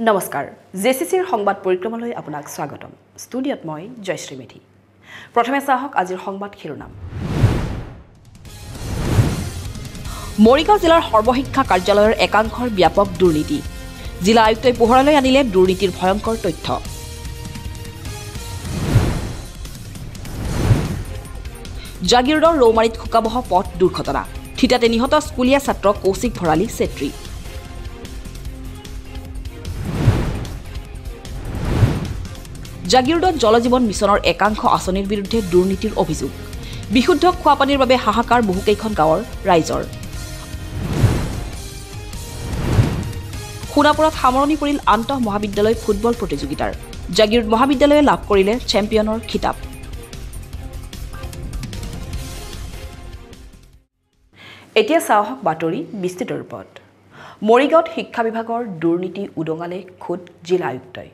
নমস্কাৰ জেচিচিৰ সংবাদ পৰিক্ৰমালৈ আপোনাক স্বাগতম ষ্টুডিঅত মই জয়শ্ৰী মেধি প্ৰথমে চাহক আজিৰ সংবাদ শিৰোনাম মৰিগাঁও জিলাৰ সৰ্বশিক্ষা কাৰ্যালয়ৰ একাংশৰ ব্যাপক দুৰ্নীতি জিলা আয়ুক্তই পোহৰলৈ আনিলে দুৰ্নীতিৰ ভয়ংকৰ তথ্য জাগিৰোডৰ ৰৌমাৰীত শোকাবহ পথ দুৰ্ঘটনা থিতাতে নিহত স্কুলীয়া ছাত্ৰ কৌশিক ভৰালী চেত্ৰী জাগিৰোডত জলজীৱন মিছনৰ একাংশ আঁচনিৰ বিৰুদ্ধে দুৰ্নীতিৰ অভিযোগ বিশুদ্ধ খোৱাপানীৰ বাবে হাহাকাৰ বহুকেইখন গাঁৱৰ ৰাইজৰ সোণাপুৰত সামৰণি পৰিল আন্তঃ মহাবিদ্যালয় ফুটবল প্ৰতিযোগিতাৰ জাগিৰোড মহাবিদ্যালয়ে লাভ কৰিলে চেম্পিয়নৰ খিতাপ এতিয়া চাওক বাতৰি বিস্তৃত ৰূপত মৰিগাঁৱত শিক্ষা বিভাগৰ দুৰ্নীতি উদঙালে খুদ জিলা আয়ুক্তই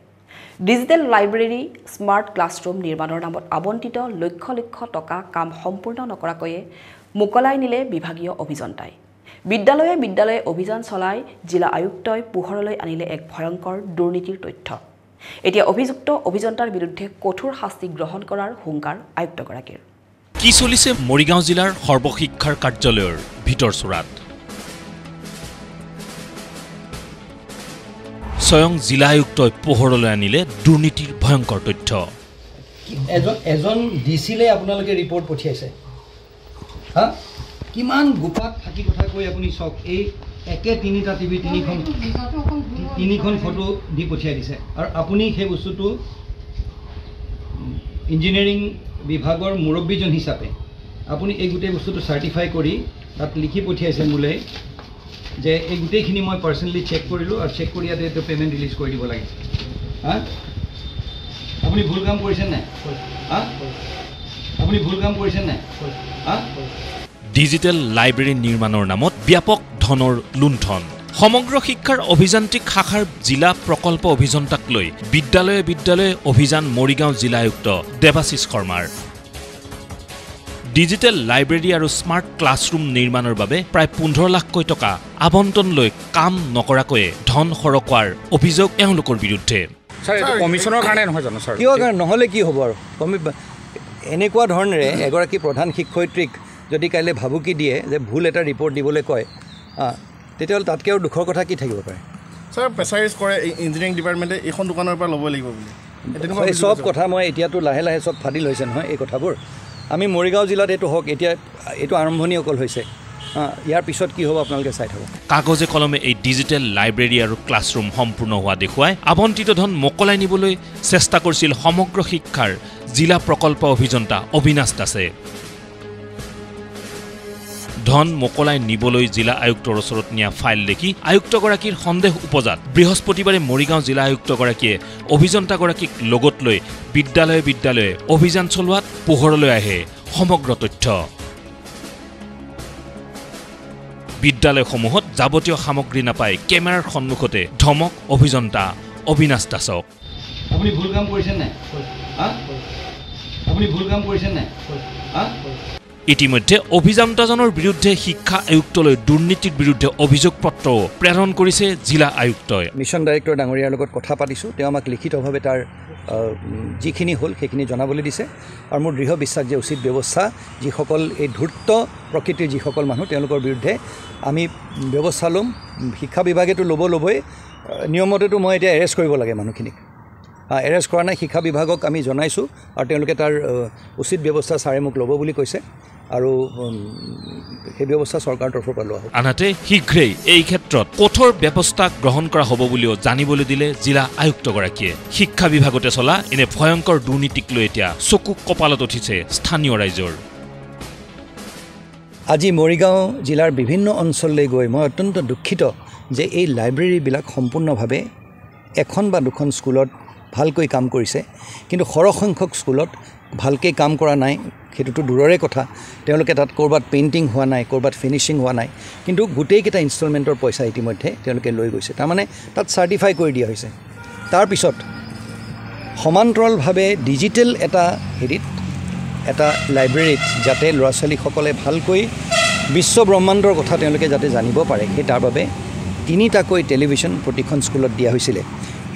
ডিজিটেল লাইব্ৰেৰী স্মাৰ্ট ক্লাছৰুম নিৰ্মাণৰ নামত আবণ্টিত লক্ষ লক্ষ টকা কাম সম্পূৰ্ণ নকৰাকৈয়ে মোকলাই নিলে বিভাগীয় অভিযন্তাই বিদ্যালয়ে অভিযান চলাই জিলা আয়ুক্তই পোহৰলৈ আনিলে এক ভয়ংকৰ দুৰ্নীতিৰ তথ্য এতিয়া অভিযুক্ত অভিযন্তাৰ বিৰুদ্ধে কঠোৰ শাস্তি গ্ৰহণ কৰাৰ হুংকাৰ আয়ুক্তগৰাকীৰ কি চলিছে মৰিগাঁও জিলাৰ সৰ্বশিক্ষাৰ কাৰ্যালয়ৰ ভিতৰ চোৰাত স্বয়ং জিলা আয়ুক্তই পোহৰলৈ আনিলে দুৰ্নীতিৰ ভয়ংকৰ তথ্য এজন ডিচিলে আপোনালোকে ৰিপৰ্ট পঠিয়াইছে হা কিমান গোপাত থাকি কথা কৈ আপুনি চক এই একে তিনিটা টিভি তিনিখন ফটো দি পঠিয়াই দিছে আৰু আপুনি সেই বস্তুটো ইঞ্জিনিয়াৰিং বিভাগৰ মুৰব্বীজন হিচাপে আপুনি এই গোটেই বস্তুটো চাৰ্টিফাই কৰি তাত লিখি পঠিয়াইছে মোলৈ যে এই গোটেইখিনি মই পাৰ্চনেলি চেক কৰিলোঁ আৰু চেক কৰি ইয়াতে এইটো পে'মেণ্ট ৰিলিজ কৰি দিব লাগে হা আপুনি ভুল কাম কৰিছে নাই হা আপুনি ভুল কাম কৰিছে নাই হা ডিজিটেল লাইব্ৰেৰী নিৰ্মাণৰ নামত ব্যাপক ধনৰ লুণ্ঠন সমগ্ৰ শিক্ষাৰ অভিযান্ত্ৰিক শাখাৰ জিলা প্ৰকল্প অভিযন্তাক লৈ বিদ্যালয়ে অভিযান মৰিগাঁও জিলা আয়ুক্ত দেৱাশিষ শৰ্মাৰ ডিজিটেল লাইব্ৰেৰী আৰু স্মাৰ্ট ক্লাছৰুম নিৰ্মাণৰ বাবে প্ৰায় 15 লাখকৈ টকা আবণ্টন লৈ কাম নকৰাকৈ ধন সৰকোৱাৰ অভিযোগ এওঁলোকৰ বিৰুদ্ধে কমিশ্যনৰ কাৰণে নহয় জানো ছাৰ কিয় কাৰণে নহ'লে কি হ'ব আৰু এনেকুৱা ধৰণেৰে এগৰাকী প্ৰধান শিক্ষয়িত্ৰীক যদি কাইলৈ ভাবুকি দিয়ে যে ভুল এটা ৰিপৰ্ট দিবলৈ কয় তেতিয়াহ'লে তাতকৈ আৰু দুখৰ কথা কি থাকিব পাৰে ছাৰ প্ৰেছাৰাইজ কৰে ইঞ্জিনিয়াৰিং ডিপাৰ্টমেণ্টে এইখন দোকানৰ পৰা ল'ব লাগিব বুলি এই চব কথা মই এতিয়াতো লাহে লাহে চব ফাদিল হৈছে নহয় এই কথাবোৰ আমি মৰিগাঁও জিলাত এইটো হওক এতিয়া এইটো আৰম্ভণি অকল হৈছে ইয়াৰ পিছত কি হ'ব আপোনালোকে চাই থাকক কাগজে কলমে এই ডিজিটেল লাইব্ৰেৰী আৰু ক্লাছৰুম সম্পূৰ্ণ হোৱা দেখুৱাই আবণ্টিত ধন মোকলাই নিবলৈ চেষ্টা কৰিছিল সমগ্ৰ শিক্ষাৰ জিলা প্ৰকল্প অভিযন্তা অবিনাশ দাসে ধন মোকলাই নিবলৈ জিলা আয়ুক্তৰ ওচৰত নিয়া ফাইল দেখি আয়ুক্তগৰাকীৰ সন্দেহ উপজাত বৃহস্পতিবাৰে মৰিগাঁও জিলা আয়ুক্তগৰাকীয়ে অভিযন্তাগৰাকীক লগত লৈ বিদ্যালয়ে অভিযান চলোৱাত পোহৰলৈ আহে সমগ্ৰ তথ্য বিদ্যালয়সমূহত যাৱতীয় সামগ্ৰী নাপাই কেমেৰাৰ সন্মুখতে ধমক অভিযন্তা অবিনাশ দাসক আপুনি ভুল কাম কৰিছে নাই আপুনি ভুল কাম কৰিছে নাই ইতিমধ্যে অভিযন্তাজনৰ বিৰুদ্ধে শিক্ষা আয়ুক্তলৈ দুৰ্নীতিৰ বিৰুদ্ধে অভিযোগ পত্ৰ প্ৰেৰণ কৰিছে জিলা আয়ুক্তই মিছন ডাইৰেক্টৰ ডাঙৰীয়াৰ লগত কথা পাতিছোঁ তেওঁ আমাক লিখিতভাৱে তাৰ যিখিনি হ'ল সেইখিনি জনাবলৈ দিছে আৰু মোৰ দৃঢ় বিশ্বাস যে উচিত ব্যৱস্থা যিসকল এই ধূৰ্ত প্ৰকৃতিৰ যিসকল মানুহ তেওঁলোকৰ বিৰুদ্ধে আমি ব্যৱস্থা ল'ম শিক্ষা বিভাগেতো ল'বই নিয়মতেতো মই এতিয়া এৰেষ্ট কৰিব লাগে মানুহখিনিক এৰেষ্ট কৰা নাই শিক্ষা বিভাগক আমি জনাইছোঁ আৰু তেওঁলোকে তাৰ উচিত ব্যৱস্থা ছাৰে মোক ল'ব বুলি কৈছে আৰু সেই ব্যৱস্থা চৰকাৰৰ তৰফৰ পৰা লোৱা হ'ব আনহাতে শীঘ্ৰেই এই ক্ষেত্ৰত কঠোৰ ব্যৱস্থা গ্ৰহণ কৰা হ'ব বুলিও জানিবলৈ দিলে জিলা আয়ুক্তগৰাকীয়ে শিক্ষা বিভাগতে চলা এনে ভয়ংকৰ দুৰ্নীতিক লৈ এতিয়া চকু কপালত উঠিছে স্থানীয় ৰাইজৰ আজি মৰিগাঁও জিলাৰ বিভিন্ন অঞ্চললৈ গৈ মই অত্যন্ত দুখিত যে এই লাইব্ৰেৰীবিলাক সম্পূৰ্ণভাৱে এখন বা দুখন স্কুলত ভালকৈ কাম কৰিছে কিন্তু সৰহসংখ্যক স্কুলত ভালকৈ কাম কৰা নাই সেইটোতো দূৰৰে কথা তেওঁলোকে তাত ক'ৰবাত পেইণ্টিং হোৱা নাই ক'ৰবাত ফিনিচিং হোৱা নাই কিন্তু গোটেইকেইটা ইনষ্টলমেণ্টৰ পইচা ইতিমধ্যে তেওঁলোকে লৈ গৈছে তাৰমানে তাত চাৰ্টিফাই কৰি দিয়া হৈছে তাৰপিছত সমান্তৰালভাৱে ডিজিটেল এটা এটা লাইব্ৰেৰীত যাতে ল'ৰা ছোৱালীসকলে ভালকৈ বিশ্ব ব্ৰহ্মাণ্ডৰ কথা তেওঁলোকে যাতে জানিব পাৰে সেই তাৰ বাবে 3টাকৈ টেলিভিছন প্ৰতিখন স্কুলত দিয়া হৈছিলে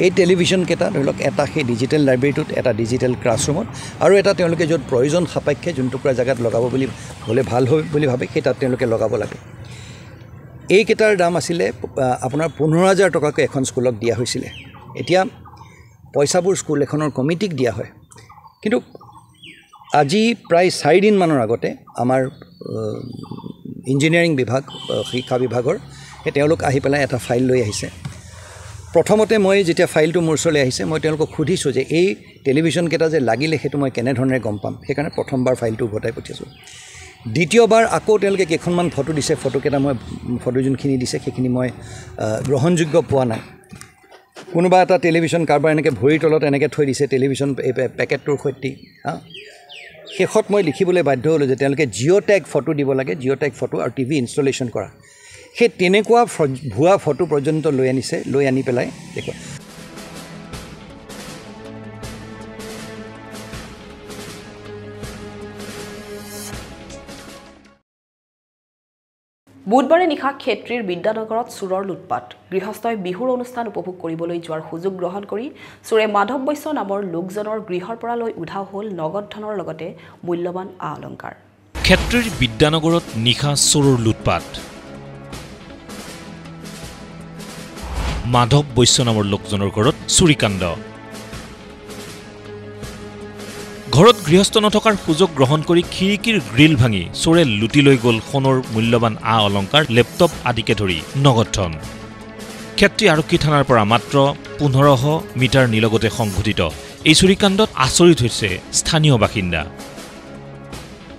এই টেলিভিশ্যনকেইটা ধৰি লওক এটা সেই ডিজিটেল লাইব্ৰেৰীটোত এটা ডিজিটেল ক্লাছৰুমত আৰু এটা তেওঁলোকে য'ত প্ৰয়োজন সাপেক্ষে যোনটুকুৰা জেগাত লগাব বুলি হ'লে ভাল হয় বুলি ভাবে সেই তাত তেওঁলোকে লগাব লাগে এইকেইটাৰ দাম আছিলে আপোনাৰ 15,000 টকাকৈ এখন স্কুলক দিয়া হৈছিলে এতিয়া পইচাবোৰ স্কুল এখনৰ কমিটিক দিয়া হয় কিন্তু আজি প্ৰায় 4 দিনমানৰ আগতে আমাৰ ইঞ্জিনিয়াৰিং বিভাগ শিক্ষা বিভাগৰ তেওঁলোক আহি পেলাই এটা ফাইল লৈ আহিছে প্ৰথমতে মই যেতিয়া ফাইলটো মোৰ ওচৰলৈ আহিছে মই তেওঁলোকক সুধিছোঁ যে এই টেলিভিশ্যনকেইটা যে লাগিলে সেইটো মই কেনেধৰণে গম পাম সেইকাৰণে প্ৰথমবাৰ ফাইলটো উভতাই পঠিয়াইছোঁ দ্বিতীয়বাৰ আকৌ তেওঁলোকে কেইখনমান ফটো দিছে ফটোকেইটা মই ফটো যোনখিনি দিছে সেইখিনি মই গ্ৰহণযোগ্য পোৱা নাই কোনোবা এটা টেলিভিশ্যন কাৰোবাৰ এনেকৈ ভৰিৰ তলত এনেকৈ থৈ দিছে টেলিভিশ্যন পেকেটটোৰ সৈতে শেষত মই লিখিবলৈ বাধ্য হ'লোঁ যে তেওঁলোকে জিঅ' টেগ ফটো দিব লাগে জিঅ' টেগ ফটো আৰু টিভি ইনষ্টলেশ্যন কৰা সেই তেনেকুৱা ভুৱা ফটো পৰ্যন্ত লৈ আনি পেলাই দেখুৱাই বুধবাৰে নিশা ক্ষেত্ৰীৰ বিদ্যানগৰত চোৰৰ লুটপাট গৃহস্থই বিহুৰ অনুষ্ঠান উপভোগ কৰিবলৈ যোৱাৰ সুযোগ গ্ৰহণ কৰি চোৰে মাধৱ বৈশ্য নামৰ লোকজনৰ গৃহৰ পৰা লৈ উধাও হ'ল নগদ ধনৰ লগতে মূল্যৱান আ অলংকাৰ ক্ষেত্ৰীৰ বিদ্যানগৰত নিশা চোৰৰ লুটপাট মাধৱ বৈশ্য নামৰ লোকজনৰ ঘৰত চুৰিকাণ্ড ঘৰত গৃহস্থ নথকাৰ সুযোগ গ্ৰহণ কৰি খিৰিকীৰ গ্ৰিল ভাঙি চোৰে লুটি লৈ গ'ল সোণৰ মূল্যৱান আ অলংকাৰ লেপটপ আদিকে ধৰি নগদ ধন ক্ষেত্ৰী আৰক্ষী থানাৰ পৰা মাত্ৰ 1500 মিটাৰ নিলগতে সংঘটিত এই চুৰিকাণ্ডত আচৰিত হৈছে স্থানীয় বাসিন্দা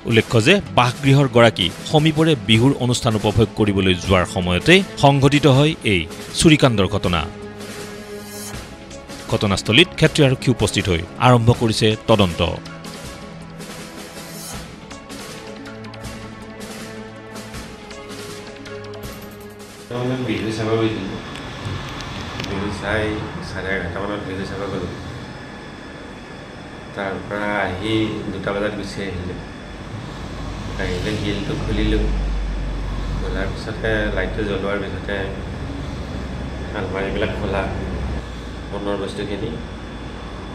উল্লেখ্য যে বাসগৃহৰ গৰাকী সমীপৰে বিহুৰ অনুষ্ঠান উপভোগ কৰিবলৈ যোৱাৰ সময়তে সংঘটিত হয় এই চুৰিকাণ্ডৰ ঘটনা ঘটনাস্থলীত ক্ষেত্ৰী আৰক্ষী উপস্থিত হৈ আৰম্ভ কৰিছে তদন্ত বিহু চাব গৈছিলোঁ বিহু চাই 11:30 মানত বিহু চাব গ'লোঁ তাৰ পৰা আহি 2টা বজাত গুচি আহিলে গিলটো খুলিলোঁ খোলাৰ পিছতে লাইটটো জ্বলোৱাৰ পিছতে আলমাৰীবিলাক খোলা সোণৰ বস্তুখিনি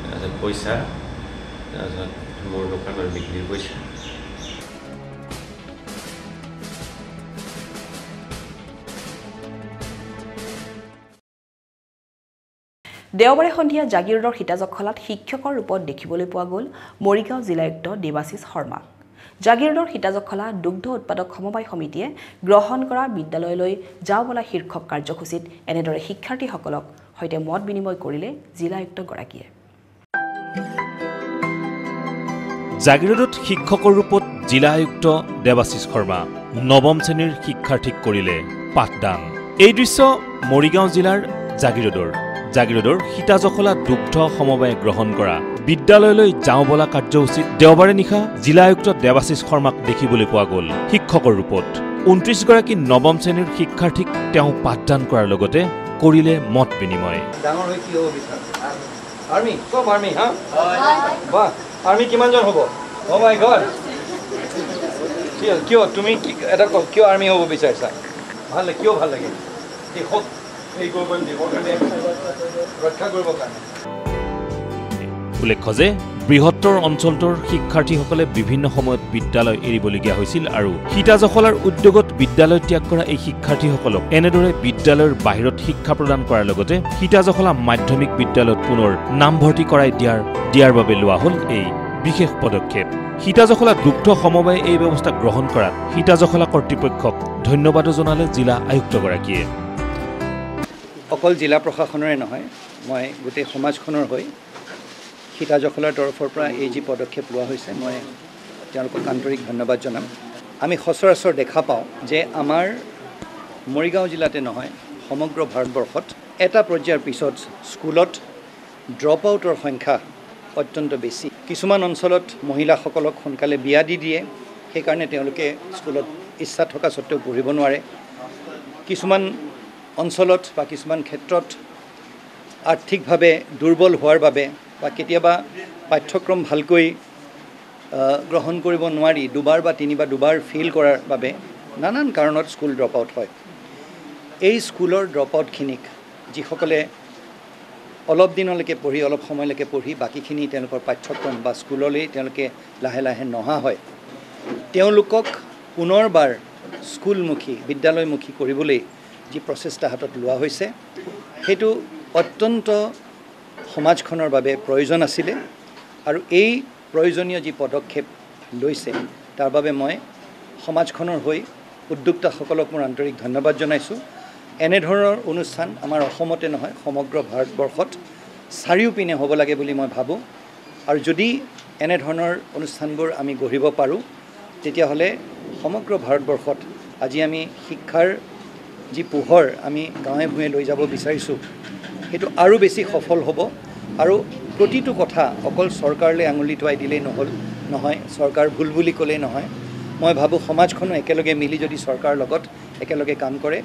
তাৰপিছত পইচা তাৰপিছত মোৰ দোকানৰ বিক্ৰীৰ পইচা দেওবাৰে সন্ধিয়া জাগিৰোডৰ সীতাজখলাত শিক্ষকৰ ৰূপত দেখিবলৈ পোৱা গ'ল মৰিগাঁও জিলায়ুক্ত দেৱাশিষ শৰ্মাক জাগিৰোডৰ সীতাজখলা দুগ্ধ উৎপাদক সমবায় সমিতিয়ে গ্ৰহণ কৰা বিদ্যালয়লৈ যাওঁ বোলা শীৰ্ষক কাৰ্যসূচীত এনেদৰে শিক্ষাৰ্থীসকলক সৈতে মত বিনিময় কৰিলে জিলায়ুক্তগৰাকীয়ে জাগিৰোডত শিক্ষকৰ ৰূপত জিলা আয়ুক্ত দেৱাশিষ শৰ্মা নৱম শ্ৰেণীৰ শিক্ষাৰ্থীক কৰিলে পাঠদান এই দৃশ্য মৰিগাঁও জিলাৰ জাগিৰোডৰ সীতাজখলা দুগ্ধ সমবায়ে গ্ৰহণ কৰা বিদ্যালয়লৈ যাওঁ বোলা কাৰ্যসূচীত দেওবাৰে নিশা জিলা আয়ুক্ত দেৱাশিষ শৰ্মাক দেখিবলৈ পোৱা গ'ল শিক্ষকৰ ৰূপত 29 গৰাকী নৱম শ্ৰেণীৰ শিক্ষাৰ্থীক তেওঁ পাঠদান কৰাৰ লগতে কৰিলে মত বিনিময় ডাঙৰ হৈ কি হ'ব বিচাৰ আৰ্মি কম আৰ্মি হা বাহ আৰ্মি কিমানজন হ'ব ও মাই গড কিয় তুমি এটা কিয় আৰ্মি হ'ব বিচাৰিছা ভাল লাগে কিয় ভাল লাগে দেশক এই কৰিব কাৰণে ৰক্ষা কৰিবৰ কাৰণে উল্লেখ্য যে বৃহত্তৰ অঞ্চলটোৰ শিক্ষাৰ্থীসকলে বিভিন্ন সময়ত বিদ্যালয় এৰিবলগীয়া হৈছিল আৰু সীতাজখলাৰ উদ্যোগত বিদ্যালয় ত্যাগ কৰা এই শিক্ষাৰ্থীসকলক এনেদৰে বিদ্যালয়ৰ বাহিৰত শিক্ষা প্ৰদান কৰাৰ লগতে সীতাজখলা মাধ্যমিক বিদ্যালয়ত পুনৰ নামভৰ্তি কৰাই দিয়াৰ বাবে লোৱা হ'ল এই বিশেষ পদক্ষেপ সীতাজখলা দুগ্ধ সমবায়ে এই ব্যৱস্থা গ্ৰহণ কৰাত সীতাজখলা কৰ্তৃপক্ষক ধন্যবাদ জনালে জিলা আয়ুক্তগৰাকীয়ে অকল জিলা প্ৰশাসনৰে নহয় মই গোটেই সমাজখনৰ হৈ সীতাজখলাৰ তৰফৰ পৰা এই যি পদক্ষেপ লোৱা হৈছে মই তেওঁলোকক আন্তৰিক ধন্যবাদ জনাম আমি সচৰাচৰ দেখা পাওঁ যে আমাৰ মৰিগাঁও জিলাতে নহয় সমগ্ৰ ভাৰতবৰ্ষত এটা পৰ্যায়ৰ পিছত স্কুলত ড্ৰপ আউটৰ সংখ্যা অত্যন্ত বেছি কিছুমান অঞ্চলত মহিলাসকলক সোনকালে বিয়া দি দিয়ে সেইকাৰণে তেওঁলোকে স্কুলত ইচ্ছা থকা সত্ত্বেও পঢ়িব নোৱাৰে কিছুমান অঞ্চলত বা কিছুমান ক্ষেত্ৰত আৰ্থিকভাৱে দুৰ্বল হোৱাৰ বাবে বা কেতিয়াবা পাঠ্যক্ৰম ভালকৈ গ্ৰহণ কৰিব নোৱাৰি দুবাৰ বা দুবাৰ ফেইল কৰাৰ বাবে নানান কাৰণত স্কুল ড্ৰপ আউট হয় এই স্কুলৰ ড্ৰপ আউটখিনিক যিসকলে অলপ দিনলৈকে পঢ়ি অলপ সময়লৈকে পঢ়ি বাকীখিনি তেওঁলোকৰ পাঠ্যক্ৰম বা স্কুললৈ তেওঁলোকে লাহে লাহে নহা হয় তেওঁলোকক পুনৰবাৰ স্কুলমুখী বিদ্যালয়মুখী কৰিবলৈ যি প্ৰচেষ্টা হাতত লোৱা হৈছে সেইটো অত্যন্ত সমাজখনৰ বাবে প্ৰয়োজন আছিলে আৰু এই প্ৰয়োজনীয় যি পদক্ষেপ লৈছে তাৰ বাবে মই সমাজখনৰ হৈ উদ্যোক্তাসকলক মোৰ আন্তৰিক ধন্যবাদ জনাইছোঁ এনেধৰণৰ অনুষ্ঠান আমাৰ অসমতে নহয় সমগ্ৰ ভাৰতবৰ্ষত চাৰিওপিনে হ'ব লাগে বুলি মই ভাবোঁ আৰু যদি এনেধৰণৰ অনুষ্ঠানবোৰ আমি গঢ়িব পাৰোঁ তেতিয়াহ'লে সমগ্ৰ ভাৰতবৰ্ষত আজি আমি শিক্ষাৰ যি পোহৰ আমি গাঁৱে ভূঞে লৈ যাব বিচাৰিছোঁ সেইটো আৰু বেছি সফল হ'ব আৰু প্ৰতিটো কথা অকল চৰকাৰলৈ আঙুলি টুৱাই দিলেই নহয় চৰকাৰ ভুল বুলি ক'লেই নহয় মই ভাবোঁ সমাজখনো একেলগে মিলি যদি চৰকাৰৰ লগত একেলগে কাম কৰে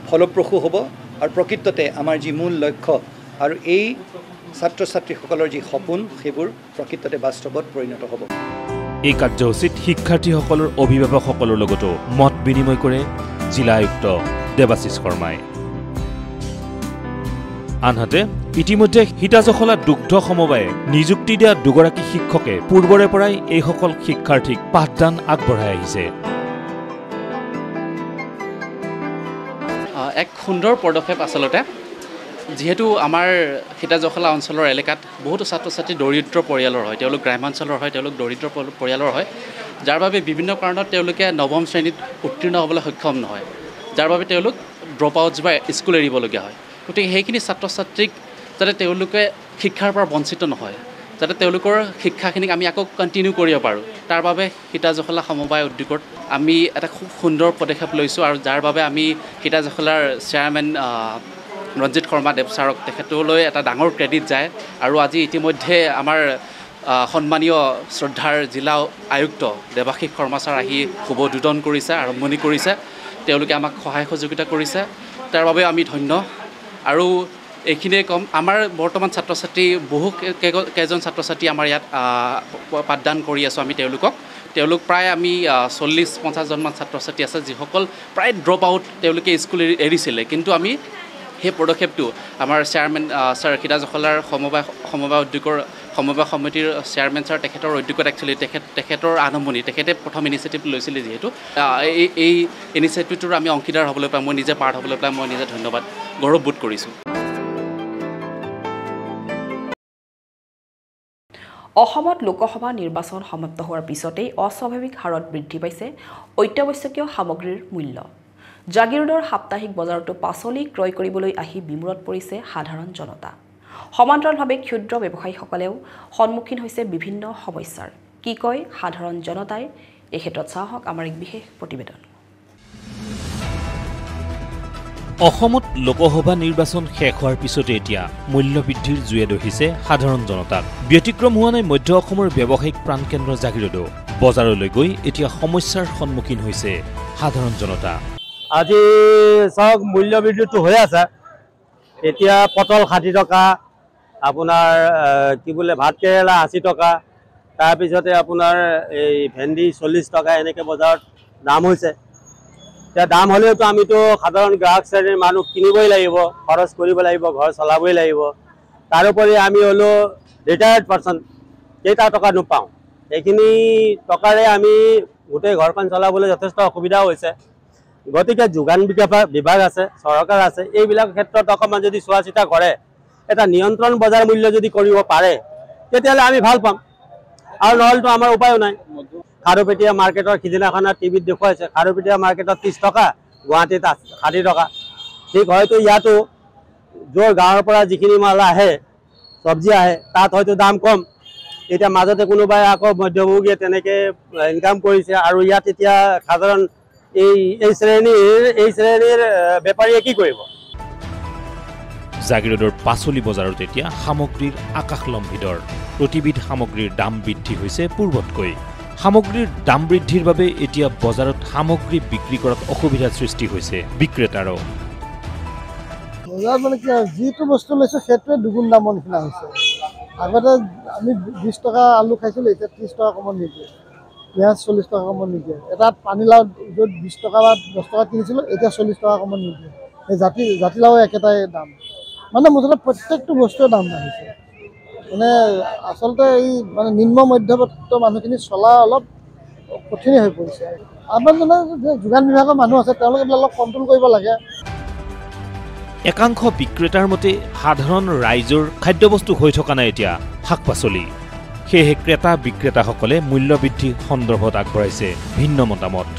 ফলপ্ৰসূ হ'ব আৰু প্ৰকৃততে আমাৰ যি মূল লক্ষ্য আৰু এই ছাত্ৰ ছাত্ৰীসকলৰ যি সপোন সেইবোৰ প্ৰকৃততে বাস্তৱত পৰিণত হ'ব এই কাৰ্যসূচীত শিক্ষাৰ্থীসকলৰ অভিভাৱকসকলৰ লগতো মত বিনিময় কৰে জিলা আয়ুক্ত দেৱাশিষ শৰ্মাই আনহাতে ইতিমধ্যে সীতাজখলা দুগ্ধ সমবায়ে নিযুক্তি দিয়া দুগৰাকী শিক্ষকে পূৰ্বৰে পৰাই এইসকল শিক্ষাৰ্থীক পাঠদান আগবঢ়াই আহিছে এক সুন্দৰ পদক্ষেপ আচলতে যেহেতু আমাৰ সীতাজখলা অঞ্চলৰ এলেকাত বহুতো ছাত্ৰ ছাত্ৰী দৰিদ্ৰ পৰিয়ালৰ হয় তেওঁলোক গ্ৰামাঞ্চলৰ হয় তেওঁলোক দৰিদ্ৰ পৰিয়ালৰ হয় যাৰ বাবে বিভিন্ন কাৰণত তেওঁলোকে নৱম শ্ৰেণীত উত্তীৰ্ণ হ'বলৈ সক্ষম নহয় যাৰ বাবে তেওঁলোক ড্ৰপ আউট বা স্কুল এৰিবলগীয়া হয় গতিকে সেইখিনি ছাত্ৰ ছাত্ৰীক যাতে তেওঁলোকে শিক্ষাৰ পৰা বঞ্চিত নহয় যাতে তেওঁলোকৰ শিক্ষাখিনিক আমি আকৌ কণ্টিনিউ কৰিব পাৰোঁ তাৰ বাবে সীতাজখলা সমবায় উদ্যোগত আমি এটা খুব সুন্দৰ পদক্ষেপ লৈছোঁ আৰু যাৰ বাবে আমি সীতাজখলাৰ চেয়াৰমেন ৰঞ্জিত শৰ্মা দেৱ ছাৰক তেখেতলৈ এটা ডাঙৰ ক্ৰেডিট যায় আৰু আজি ইতিমধ্যে আমাৰ সন্মানীয় শ্ৰদ্ধাৰ জিলা আয়ুক্ত দেৱাশিষ শৰ্মা ছাৰ আহি শুভ উদ্বোধন কৰিছে আৰম্ভণি কৰিছে তেওঁলোকে আমাক সহায় সহযোগিতা কৰিছে তাৰ বাবে আমি ধন্য আৰু এইখিনিয়ে ক'ম আমাৰ বৰ্তমান ছাত্ৰ ছাত্ৰী কেইজন ছাত্ৰ ছাত্ৰী আমাৰ ইয়াত পাঠদান কৰি আছোঁ আমি তেওঁলোক প্ৰায় আমি 40-50জনমান ছাত্ৰ ছাত্ৰী আছে যিসকল প্ৰায় ড্ৰপ আউট তেওঁলোকে স্কুল এৰিছিলে কিন্তু আমি সেই পদক্ষেপটো আমাৰ চেয়াৰমেন ছাৰ সীতাজখলাৰ সমবায় উদ্যোগৰ সমবায় সমিতিৰ চেয়াৰমেন ছাৰ তেখেতৰ উদ্যোগত একচুৱেলি তেখেতৰ আৰম্ভণি তেখেতে প্ৰথম ইনিচিয়েটিভ লৈছিলে যিহেতু এই ইনিচিয়েটিভটোৰ আমি অংশীদাৰ হ'বলৈ পাই মই নিজে পাৰ্ট হ'বলৈ পাই মই নিজে ধন্যবাদ গৌৰৱবোধ কৰিছোঁ অসমত লোকসভা নিৰ্বাচন সমাপ্ত হোৱাৰ পিছতেই অস্বাভাৱিক হাৰত বৃদ্ধি পাইছে অত্যাৱশ্যকীয় সামগ্ৰীৰ মূল্য জাগিৰোডৰ সাপ্তাহিক বজাৰতো পাচলি ক্ৰয় কৰিবলৈ আহি বিমূৰত পৰিছে সাধাৰণ জনতা সমান্তৰালভাৱে ক্ষুদ্ৰ ব্যৱসায়ীসকলেও সন্মুখীন হৈছে বিভিন্ন সমস্যাৰ কি কয় সাধাৰণ জনতাই এই ক্ষেত্ৰত চাওক আমাৰ এক বিশেষ প্ৰতিবেদন অসমত লোকসভা নিৰ্বাচন শেষ হোৱাৰ পিছতে এতিয়া মূল্য বৃদ্ধিৰ জুয়ে দহিছে সাধাৰণ জনতাক ব্যতিক্ৰম হোৱা নাই মধ্য অসমৰ ব্যৱসায়িক প্ৰাণকেন্দ্ৰ জাগিৰোডো বজাৰলৈ গৈ এতিয়া সমস্যাৰ সন্মুখীন হৈছে সাধাৰণ জনতা আজি সব মূল্য বৃদ্ধিটো হৈ আছে এতিয়া পটল 60 টকা আপোনাৰ কি বোলে ভাত কেৰেলা 80 টকা তাৰপিছতে আপোনাৰ এই ভেন্দি 40 টকা এনেকৈ বজাৰত দাম হৈছে এতিয়া দাম হ'লেও তো আমিতো সাধাৰণ গ্ৰাহক শ্ৰেণীৰ মানুহ কিনিবই লাগিব খৰচ কৰিব লাগিব ঘৰ চলাবই লাগিব তাৰোপৰি আমি হলো ৰিটায়াৰ্ড পাৰ্সন কেইটা টকা নোপাওঁ এইখিনি টকাৰে আমি গোটেই ঘৰখন চলাবলৈ যথেষ্ট অসুবিধা হৈছে গতিকে যোগান বিভাগ আছে চৰকাৰ আছে এইবিলাক ক্ষেত্ৰত অকমান যদি চোৱা চিতা কৰে এটা নিয়ন্ত্ৰণ বজাৰ মূল্য যদি কৰিব পাৰে তেতিয়াহ'লে আমি ভাল পাম আৰু নহ'লেতো আমাৰ উপায়ো নাই খাৰুপেটীয়া মাৰ্কেটৰ সিদিনাখনা টিভিত দেখুৱাইছে খাৰুপেটীয়া মাৰ্কেটত 30 টকা গুৱাহাটীত 60 টকা ঠিক হয়তো ইয়াতো য'ৰ গাঁৱৰ পৰা যিখিনি মাল আহে চব্জি আহে তাত হয়তো দাম কম এতিয়া মাজতে কোনোবাই আকৌ মধ্যভোগীয়ে তেনেকৈ ইনকাম কৰিছে আৰু ইয়াত এতিয়া সাধাৰণ এই শ্ৰেণীৰ বেপাৰীয়ে কি কৰিব জাগিৰোডৰ পাচলি বজাৰত এতিয়া সামগ্ৰীৰ আকাশলম্বী দৰ প্ৰতিবিধ সামগ্ৰীৰ দাম বৃদ্ধি হৈছে পূৰ্বতকৈ সামগ্ৰীৰ দাম বৃদ্ধিৰ বাবে এতিয়া বজাৰত সামগ্ৰী বিক্ৰী কৰাত অসুবিধাৰ সৃষ্টি হৈছে বিক্ৰেতাৰো বজাৰ মানে কি যিটো বস্তু লৈছে সেইটোৱে দুগুণ দামৰ নিচিনা হৈছে আগতে আমি 20 টকা আলু খাইছিলোঁ এতিয়া 30 টকা কমত নিদিয়ে পিঁয়াজ 40 টকা কমত নিদিয়ে এটা পানীলাও য'ত 20 টকা বা 10 টকা কিনিছিলোঁ এতিয়া 40 টকা কমত নিদিয়ে এই জাতিলাও একেটাই দাম মানে মুঠতে প্ৰত্যেকটো বস্তুৰ দাম বাঢ়িছে মানে আচলতে এই মানে নিম্ন মধ্যবিত্ত মানুহখিনি চলা অলপ কঠিন হৈ পৰিছে আমাৰ যোগান বিভাগৰ মানুহ আছে তেওঁলোকে অলপ কণ্ট্ৰল কৰিব লাগে একাংশ বিক্ৰেতাৰ মতে সাধাৰণ ৰাইজৰ খাদ্যবস্তু হৈ থকা নাই এতিয়া শাক পাচলি সেয়েহে ক্ৰেতা বিক্ৰেতাসকলে মূল্য বৃদ্ধি সন্দৰ্ভত আগবঢ়াইছে ভিন্ন মতামত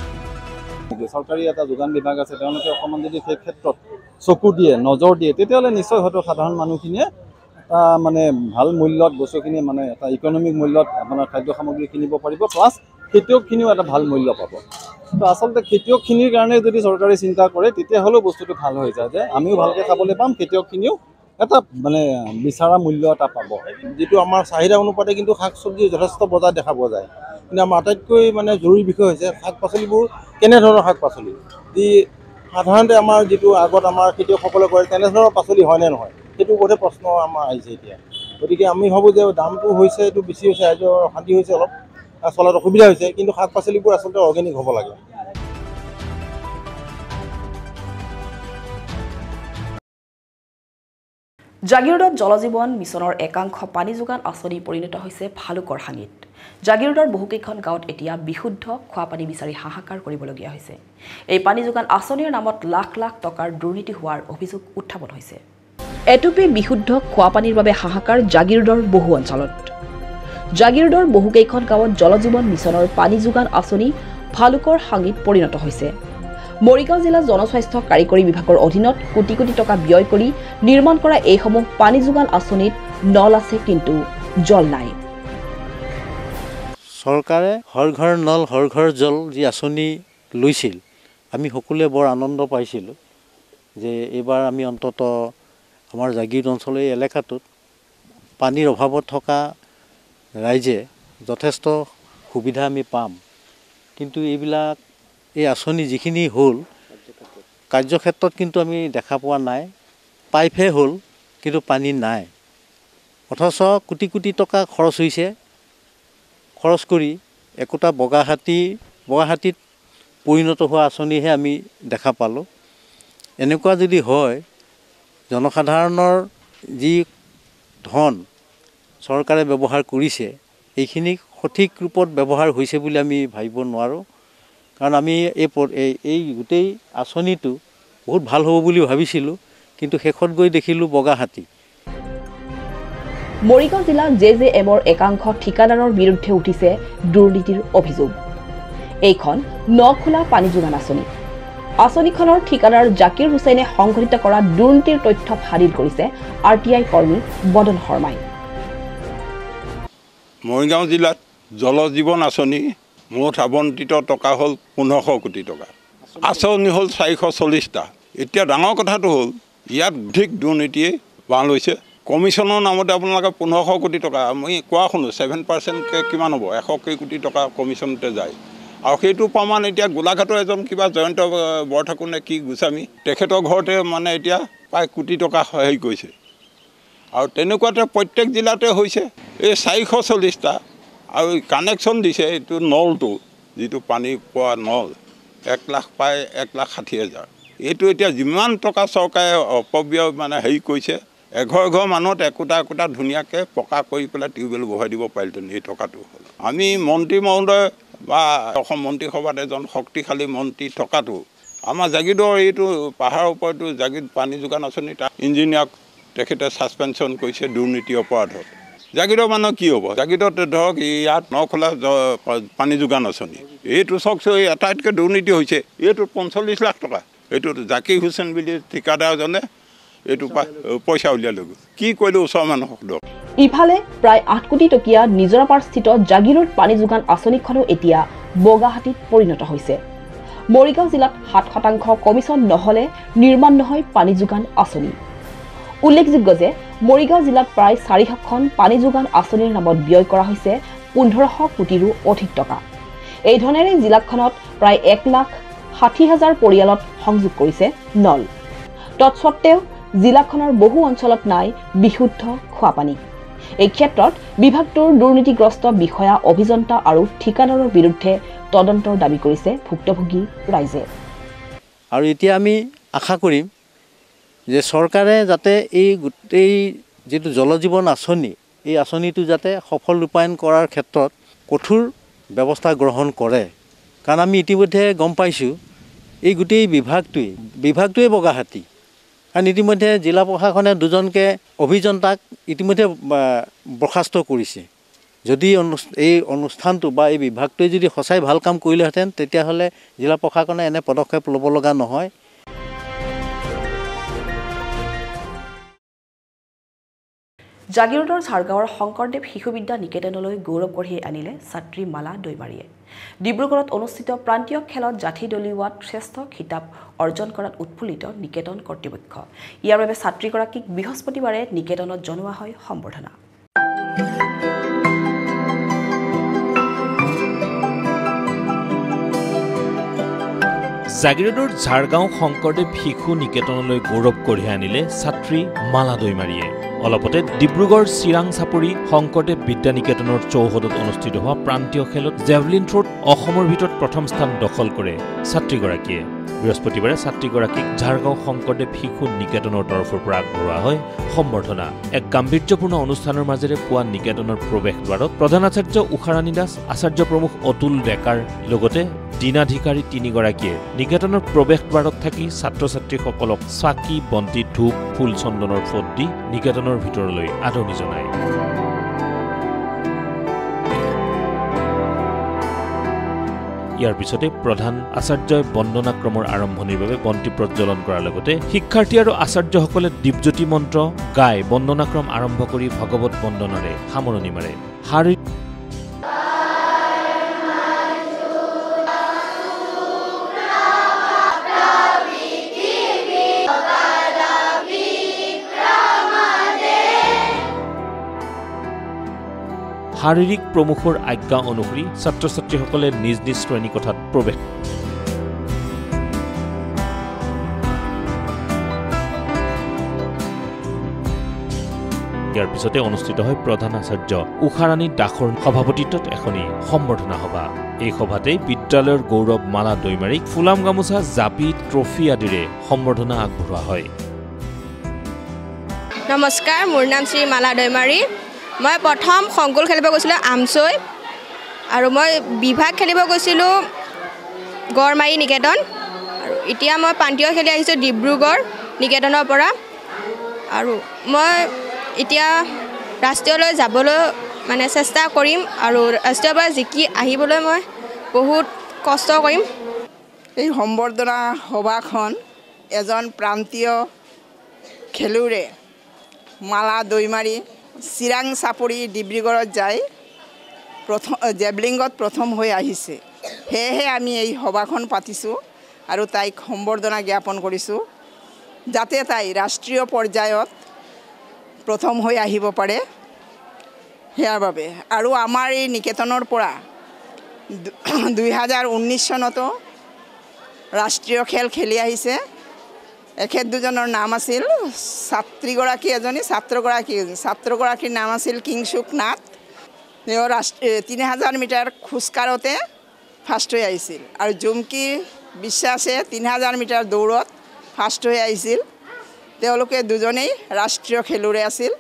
চৰকাৰী এটা যোগান বিভাগ আছে তেওঁলোকে অকণমান যদি সেই ক্ষেত্ৰত চকু দিয়ে নজৰ দিয়ে তেতিয়াহ'লে নিশ্চয় হয়তো সাধাৰণ মানুহখিনিয়ে এটা মানে ভাল মূল্যত বস্তুখিনি মানে এটা ইকনমিক মূল্যত আপোনাৰ খাদ্য সামগ্ৰী কিনিব পাৰিব প্লাছ খেতিয়কখিনিও এটা ভাল মূল্য পাব তো আচলতে খেতিয়কখিনিৰ কাৰণে যদি চৰকাৰে চিন্তা কৰে তেতিয়াহ'লেও বস্তুটো ভাল হৈ যায় যে আমিও ভালকৈ খাবলৈ পাম খেতিয়কখিনিও এটা মানে বিচৰা মূল্য এটা পাব যিটো আমাৰ চাহিদা অনুপাতে কিন্তু শাক চব্জি যথেষ্ট বজাৰ দেখা পোৱা যায় কিন্তু আমাৰ আটাইতকৈ মানে জৰুৰী বিষয় হৈছে শাক পাচলিবোৰ কেনেধৰণৰ শাক পাচলি যি সাধাৰণতে আমাৰ যিটো আগত আমাৰ খেতিয়কসকলে কৰে তেনেধৰণৰ পাচলি হয়নে নহয় সেইটো ওপৰতে প্ৰশ্ন আমাৰ আহিছে এতিয়া গতিকে আমি ভাবোঁ যে দামটো হৈছে এইটো বেছি হৈছে ৰাইজৰ অশান্তি হৈছে অলপ চলাত অসুবিধা হৈছে কিন্তু শাক পাচলিবোৰ আচলতে অৰ্গেনিক হ'ব লাগে জাগিৰোডত জলজীৱন মিছনৰ একাংশ পানী যোগান আঁচনি পৰিণত হৈছে ভালুকৰ হাঙিত জাগিৰোডৰ বহুকেইখন গাঁৱত এতিয়া বিশুদ্ধ খোৱা পানী বিচাৰি হাহাকাৰ কৰিবলগীয়া হৈছে এই পানী যোগান আঁচনিৰ নামত লাখ লাখ টকাৰ দুৰ্নীতি হোৱাৰ অভিযোগ উত্থাপন হৈছে এটুপি বিশুদ্ধ খোৱা পানীৰ বাবে হাহাকাৰ জাগিৰোডৰ বহু অঞ্চলত জাগিৰোডৰ বহুকেইখন গাঁৱত জলজীৱন মিছনৰ পানী যোগান আঁচনি ভালুকৰ হাঙিত পৰিণত হৈছে মৰিগাঁও জিলা জনস্বাস্থ্য কাৰিকৰী বিভাগৰ অধীনত কোটি কোটি টকা ব্যয় কৰি নিৰ্মাণ কৰা এইসমূহ পানী যোগান আঁচনিত নল আছে কিন্তু জল নাই চৰকাৰে হৰ ঘৰ নল হৰ ঘৰ জল যি আঁচনি লৈছিল আমি সকলোৱে বৰ আনন্দ পাইছিলোঁ যে এইবাৰ আমি অন্তত আমাৰ জাগিৰোড অঞ্চলৰ এই এলেকাটোত পানীৰ অভাৱত থকা ৰাইজে যথেষ্ট সুবিধা আমি পাম কিন্তু এইবিলাক এই আঁচনি যিখিনি হ'ল কাৰ্যক্ষেত্ৰত কিন্তু আমি দেখা পোৱা নাই পাইপহে হ'ল কিন্তু পানী নাই অথচ কোটি কোটি টকা খৰচ হৈছে খৰচ কৰি একোটা বগাহাতীত পৰিণত হোৱা আঁচনিহে আমি দেখা পালোঁ এনেকুৱা যদি হয় জনসাধাৰণৰ যি ধন চৰকাৰে ব্যৱহাৰ কৰিছে এইখিনি সঠিক ৰূপত ব্যৱহাৰ হৈছে বুলি আমি ভাবিব নোৱাৰোঁ কাৰণ আমি এই গোটেই আঁচনিটো বহুত ভাল হ'ব বুলি ভাবিছিলোঁ কিন্তু শেষত গৈ দেখিলোঁ বগাহাতী মৰিগাঁও জিলা JJMৰ একাংশ ঠিকাদাৰৰ বিৰুদ্ধে উঠিছে দুৰ্নীতিৰ অভিযোগ এইখন নখোলা পানী যোগান আঁচনি আঁচনিখনৰ ঠিকাদাৰ জাকিৰ হুছেইনে সংঘটিত কৰা দুৰ্নীতিৰ তথ্য ফাদিল কৰিছে RTI কৰ্মী বদন শৰ্মাই মৰিগাঁও জিলাত জলজীৱন আঁচনি মুঠ আবণ্টিত টকা হ'ল 1500 কোটি টকা আঁচনি হ'ল 440টা এতিয়া ডাঙৰ কথাটো হ'ল ইয়াত অধিক দুৰ্নীতিয়ে বাহ লৈছে কমিশ্যনৰ নামতে আপোনালোকে 1500 কোটি টকা আমি কোৱা শুনো 7%কে কিমান হ'ব 100 কোটি টকা কমিশ্যনতে যায় আৰু সেইটো প্ৰমাণ এতিয়া গোলাঘাটৰ এজন কিবা জয়ন্ত বৰঠাকুৰ নে কি গোস্বামী তেখেতৰ ঘৰতে মানে এতিয়া প্ৰায় কোটি টকা হেৰি কৰিছে আৰু তেনেকুৱাতে প্ৰত্যেক জিলাতে হৈছে এই 440টা আৰু কানেকশ্যন দিছে এইটো নলটো যিটো পানী পোৱা নল 1 লাখ প্ৰায় 1,60,000 এইটো এতিয়া যিমান টকা চৰকাৰে অপব্যয় মানে হেৰি কৰিছে এঘৰ মানুহত একোটা ধুনীয়াকৈ পকা কৰি পেলাই টিউবৱেল বহাই দিব পাৰিলেহেঁতেন এই টকাটো হ'ল আমি মন্ত্ৰী মহোদয় বা অসম মন্ত্ৰীসভাত এজন শক্তিশালী মন্ত্ৰী থকাটো আমাৰ জাগিৰোডৰ এইটো পাহাৰৰ ওপৰতো জাগিৰোড পানী যোগান আঁচনি তাৰ ইঞ্জিনিয়াৰক তেখেতে ছাছপেনশ্যন কৰিছে দুৰ্নীতি অপৰাধত জাগিৰোডৰ মানুহ কি হ'ব জাগিৰোডত ধৰক ইয়াত নখোলা পানী যোগান আঁচনি এইটো চাওকচোন এই আটাইতকৈ দুৰ্নীতি হৈছে এইটো 45 লাখ টকা এইটো জাকিৰ হুছেইন বুলি ঠিকাদাৰজনে এইটো পইচা উলিয়াই লৈ গ'ল কি কৰিলে ওচৰৰ মানুহক ইফালে প্ৰায় 8 কোটি টকীয়া নিজৰাপাৰস্থিত জাগিৰোড পানী যোগান আঁচনিখনো এতিয়া বগাহাতীত পৰিণত হৈছে মৰিগাঁও জিলাত 7% কমিশ্যন নহ'লে নিৰ্মাণ নহয় পানী যোগান আঁচনি উল্লেখযোগ্য যে মৰিগাঁও জিলাত প্ৰায় 400খন পানী যোগান আঁচনিৰ নামত ব্যয় কৰা হৈছে 1500 কোটিৰো অধিক টকা এই ধৰণেৰে জিলাখনত প্ৰায় 1,60,000 পৰিয়ালত সংযোগ কৰিছে নল তৎসত্ত্বেও জিলাখনৰ বহু অঞ্চলত নাই বিশুদ্ধ খোৱা পানী এই ক্ষেত্ৰত বিভাগটোৰ দুৰ্নীতিগ্ৰস্ত বিষয়া অভিযন্তা আৰু ঠিকাদাৰৰ বিৰুদ্ধে তদন্তৰ দাবী কৰিছে ভুক্তভোগী ৰাইজে আৰু এতিয়া আমি আশা কৰিম যে চৰকাৰে যাতে এই গোটেই যিটো জল জীৱন আঁচনি এই আঁচনিটো যাতে সফল ৰূপায়ণ কৰাৰ ক্ষেত্ৰত কঠোৰ ব্যৱস্থা গ্ৰহণ কৰে কাৰণ আমি ইতিমধ্যে গম পাইছোঁ এই গোটেই বিভাগটোৱে বগাহাতী কাৰণ ইতিমধ্যে জিলা প্ৰশাসনে দুজনকৈ অভিযন্তাক ইতিমধ্যে বৰ্খাস্ত কৰিছে যদি এই অনুষ্ঠানটো বা এই বিভাগটোৱে যদি সঁচাই ভাল কাম কৰিলেহেঁতেন তেতিয়াহ'লে জিলা প্ৰশাসনে এনে পদক্ষেপ ল'ব লগা নহয়। জাগিৰোডৰ ঝাৰগাঁৱৰ শংকৰদেৱ শিশু বিদ্যা নিকেতনলৈ গৌৰৱ কঢ়িয়াই আনিলে ছাত্ৰী মালা দৈমাৰীয়ে। ডিব্ৰুগড়ত অনুষ্ঠিত প্ৰান্তীয় খেলত জাঠি দলিওৱাত শ্ৰেষ্ঠ খিতাপ অৰ্জন কৰাত উৎফুল্লিত নিকেতন কৰ্তৃপক্ষ। ইয়াৰ বাবে ছাত্ৰীগৰাকীক বৃহস্পতিবাৰে নিকেতনত জনোৱা হয় সম্বৰ্ধনা। জাগিৰোডৰ ঝাৰগাঁও শংকৰদেৱ শিশু নিকেতনলৈ গৌৰৱ কঢ়িয়াই আনিলে ছাত্ৰী মালা দৈমাৰীয়ে। অলপতে ডিব্ৰুগড় চিৰাং চাপৰি শংকৰদেৱ বিদ্যা নিকেতনৰ চৌহদত অনুষ্ঠিত হোৱা প্ৰান্তীয় খেলত জেভলিন থ্ৰোত অসমৰ ভিতৰত প্ৰথম স্থান দখল কৰে ছাত্ৰীগৰাকীয়ে। বৃহস্পতিবাৰে ছাত্ৰীগৰাকীক ঝাৰগাঁও শংকৰদেৱ শিশু নিকেতনৰ তৰফৰ পৰা আগবঢ়োৱা হয় সম্বৰ্ধনা। এক গাম্ভীৰ্যপূৰ্ণ অনুষ্ঠানৰ মাজেৰে পোৱা নিকেতনৰ প্ৰৱেশদ্বাৰত প্ৰধান আচাৰ্য উষাৰাণী দাস, আচাৰ্য প্ৰমুখ অতুল ডেকাৰ লগতে দিনাধিকাৰী তিনিগৰাকীয়ে নিকেতনৰ প্ৰৱেশদ্বাৰত থাকি ছাত্ৰ ছাত্ৰীসকলক চাকি বন্তি ধূপ ফুল চন্দনৰ ফট দি নিকেতনৰ ভিতৰলৈ আদৰণি জনায়। ইয়াৰ পিছতে প্ৰধান আচাৰ্যই বন্দনাক্ৰমৰ আৰম্ভণিৰ বাবে বন্তি প্ৰজ্বলন কৰাৰ লগতে শিক্ষাৰ্থী আৰু আচাৰ্যসকলে দীপজ্যোতি মন্ত্ৰ গাই বন্দনাক্ৰম আৰম্ভ কৰি ভগৱত বন্দনাৰে সামৰণি মাৰে। শাৰীৰিক প্ৰমুখৰ আজ্ঞা অনুসৰি ছাত্ৰ ছাত্ৰীসকলে নিজ নিজ শ্ৰেণীকোঠাত প্ৰৱেশ। ইয়াৰ পিছতে অনুষ্ঠিত হয় প্ৰধান আচাৰ্য উষাৰাণী দাসৰ সভাপতিত্বত এখনি সম্বৰ্ধনা সভা। এই সভাতে বিদ্যালয়ৰ গৌৰৱ মালা দৈমাৰীক ফুলাম গামোচা, জাপি, ট্ৰফি আদিৰে সম্বৰ্ধনা আগবঢ়োৱা হয়। নমস্কাৰ, মোৰ নাম শ্ৰী মালা দৈমাৰী। মই প্ৰথম সংকুল খেলিব গৈছিলোঁ আমচৈ আৰু মই বিভাগ খেলিব গৈছিলোঁ গড়মাৰী নিকেতন আৰু এতিয়া মই প্ৰান্তীয় খেলি আহিছোঁ ডিব্ৰুগড় নিকেতনৰ পৰা আৰু মই এতিয়া ৰাষ্ট্ৰীয়লৈ যাবলৈ মানে চেষ্টা কৰিম আৰু ৰাষ্ট্ৰীয়ৰ পৰা জিকি আহিবলৈ মই বহুত কষ্ট কৰিম। এই সম্বৰ্ধনা সভাখন এজন প্ৰান্তীয় খেলুৱৈৰে মালা দৈমাৰী চিৰাং চাপৰি ডিব্ৰুগড়ত যাই জেভলিঙত প্ৰথম হৈ আহিছে। সেয়েহে আমি এই সভাখন পাতিছোঁ আৰু তাইক সম্বৰ্ধনা জ্ঞাপন কৰিছোঁ যাতে তাই ৰাষ্ট্ৰীয় পৰ্যায়ত প্ৰথম হৈ আহিব পাৰে সেয়াৰ বাবে। আৰু আমাৰ এই নিকেতনৰ পৰা 2019 চনতো ৰাষ্ট্ৰীয় খেল খেলি আহিছে। এখেত দুজনৰ নাম আছিল ছাত্ৰীগৰাকী এজনী, ছাত্ৰগৰাকীৰ নাম আছিল কিংশুক নাথ। তেওঁ 3000 মিটাৰ খোজকাঢ়োতে ফাৰ্ষ্ট হৈ আহিছিল আৰু জুমকি বিশ্বাসে 3000 মিটাৰ দৌৰত ফাৰ্ষ্ট হৈ আহিছিল। তেওঁলোকে দুজনেই ৰাষ্ট্ৰীয় খেলুৱৈ আছিল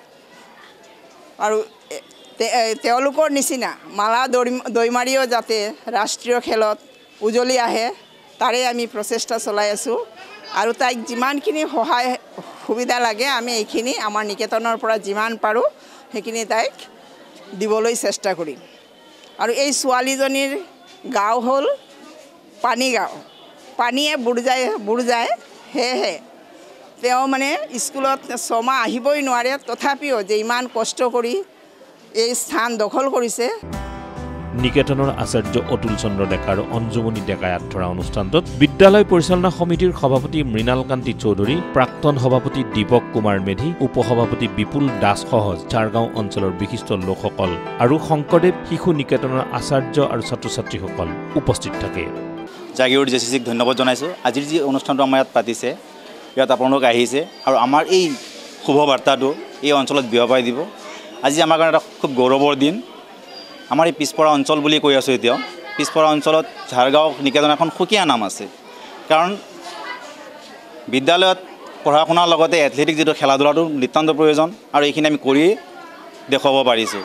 আৰু তেওঁলোকৰ নিচিনা মালা দৈমাৰীও যাতে ৰাষ্ট্ৰীয় খেলত উজলি আহে তাৰে আমি প্ৰচেষ্টা চলাই আছোঁ আৰু তাইক যিমানখিনি সহায় সুবিধা লাগে আমি এইখিনি আমাৰ নিকেতনৰ পৰা যিমান পাৰোঁ সেইখিনি তাইক দিবলৈ চেষ্টা কৰিম। আৰু এই ছোৱালীজনীৰ গাঁও হ'ল পানীগাঁও, পানীয়ে বুৰ যায় সেয়েহে তেওঁ মানে স্কুলত 6 মাহ আহিবই নোৱাৰে, তথাপিও যে ইমান কষ্ট কৰি এই স্থান দখল কৰিছে। নিকেতনৰ আচাৰ্য অতুল চন্দ্ৰ ডেকা আৰু অঞ্জুমণি ডেকাই আঁতৰা অনুষ্ঠানটোত বিদ্যালয় পৰিচালনা সমিতিৰ সভাপতি মৃণালকান্তি চৌধুৰী, প্ৰাক্তন সভাপতি দীপক কুমাৰ মেধি, উপসভাপতি বিপুল দাসসহ ঝাৰগাঁও অঞ্চলৰ বিশিষ্ট লোকসকল আৰু শংকৰদেৱ শিশু নিকেতনৰ আচাৰ্য আৰু ছাত্ৰ ছাত্ৰীসকল উপস্থিত থাকে। জাগিৰোড জেচিচিক ধন্যবাদ জনাইছোঁ। আজিৰ যি অনুষ্ঠানটো আমাৰ ইয়াত পাতিছে, ইয়াত আপোনালোক আহিছে আৰু আমাৰ এই শুভবাৰ্তাটো এই অঞ্চলত বিয়পাই দিব। আজি আমাৰ কাৰণে এটা খুব গৌৰৱৰ দিন। আমাৰ এই পিছপৰা অঞ্চল বুলি কৈ আছোঁ এতিয়াও, পিছপৰা অঞ্চলত ঝাৰগাঁও নিকেতন এখন সুকীয়া নাম আছে, কাৰণ বিদ্যালয়ত পঢ়া শুনাৰ লগতে এথলেটিক যিটো খেলা ধূলাটো নিতান্ত প্ৰয়োজন আৰু এইখিনি আমি কৰি দেখুৱাব পাৰিছোঁ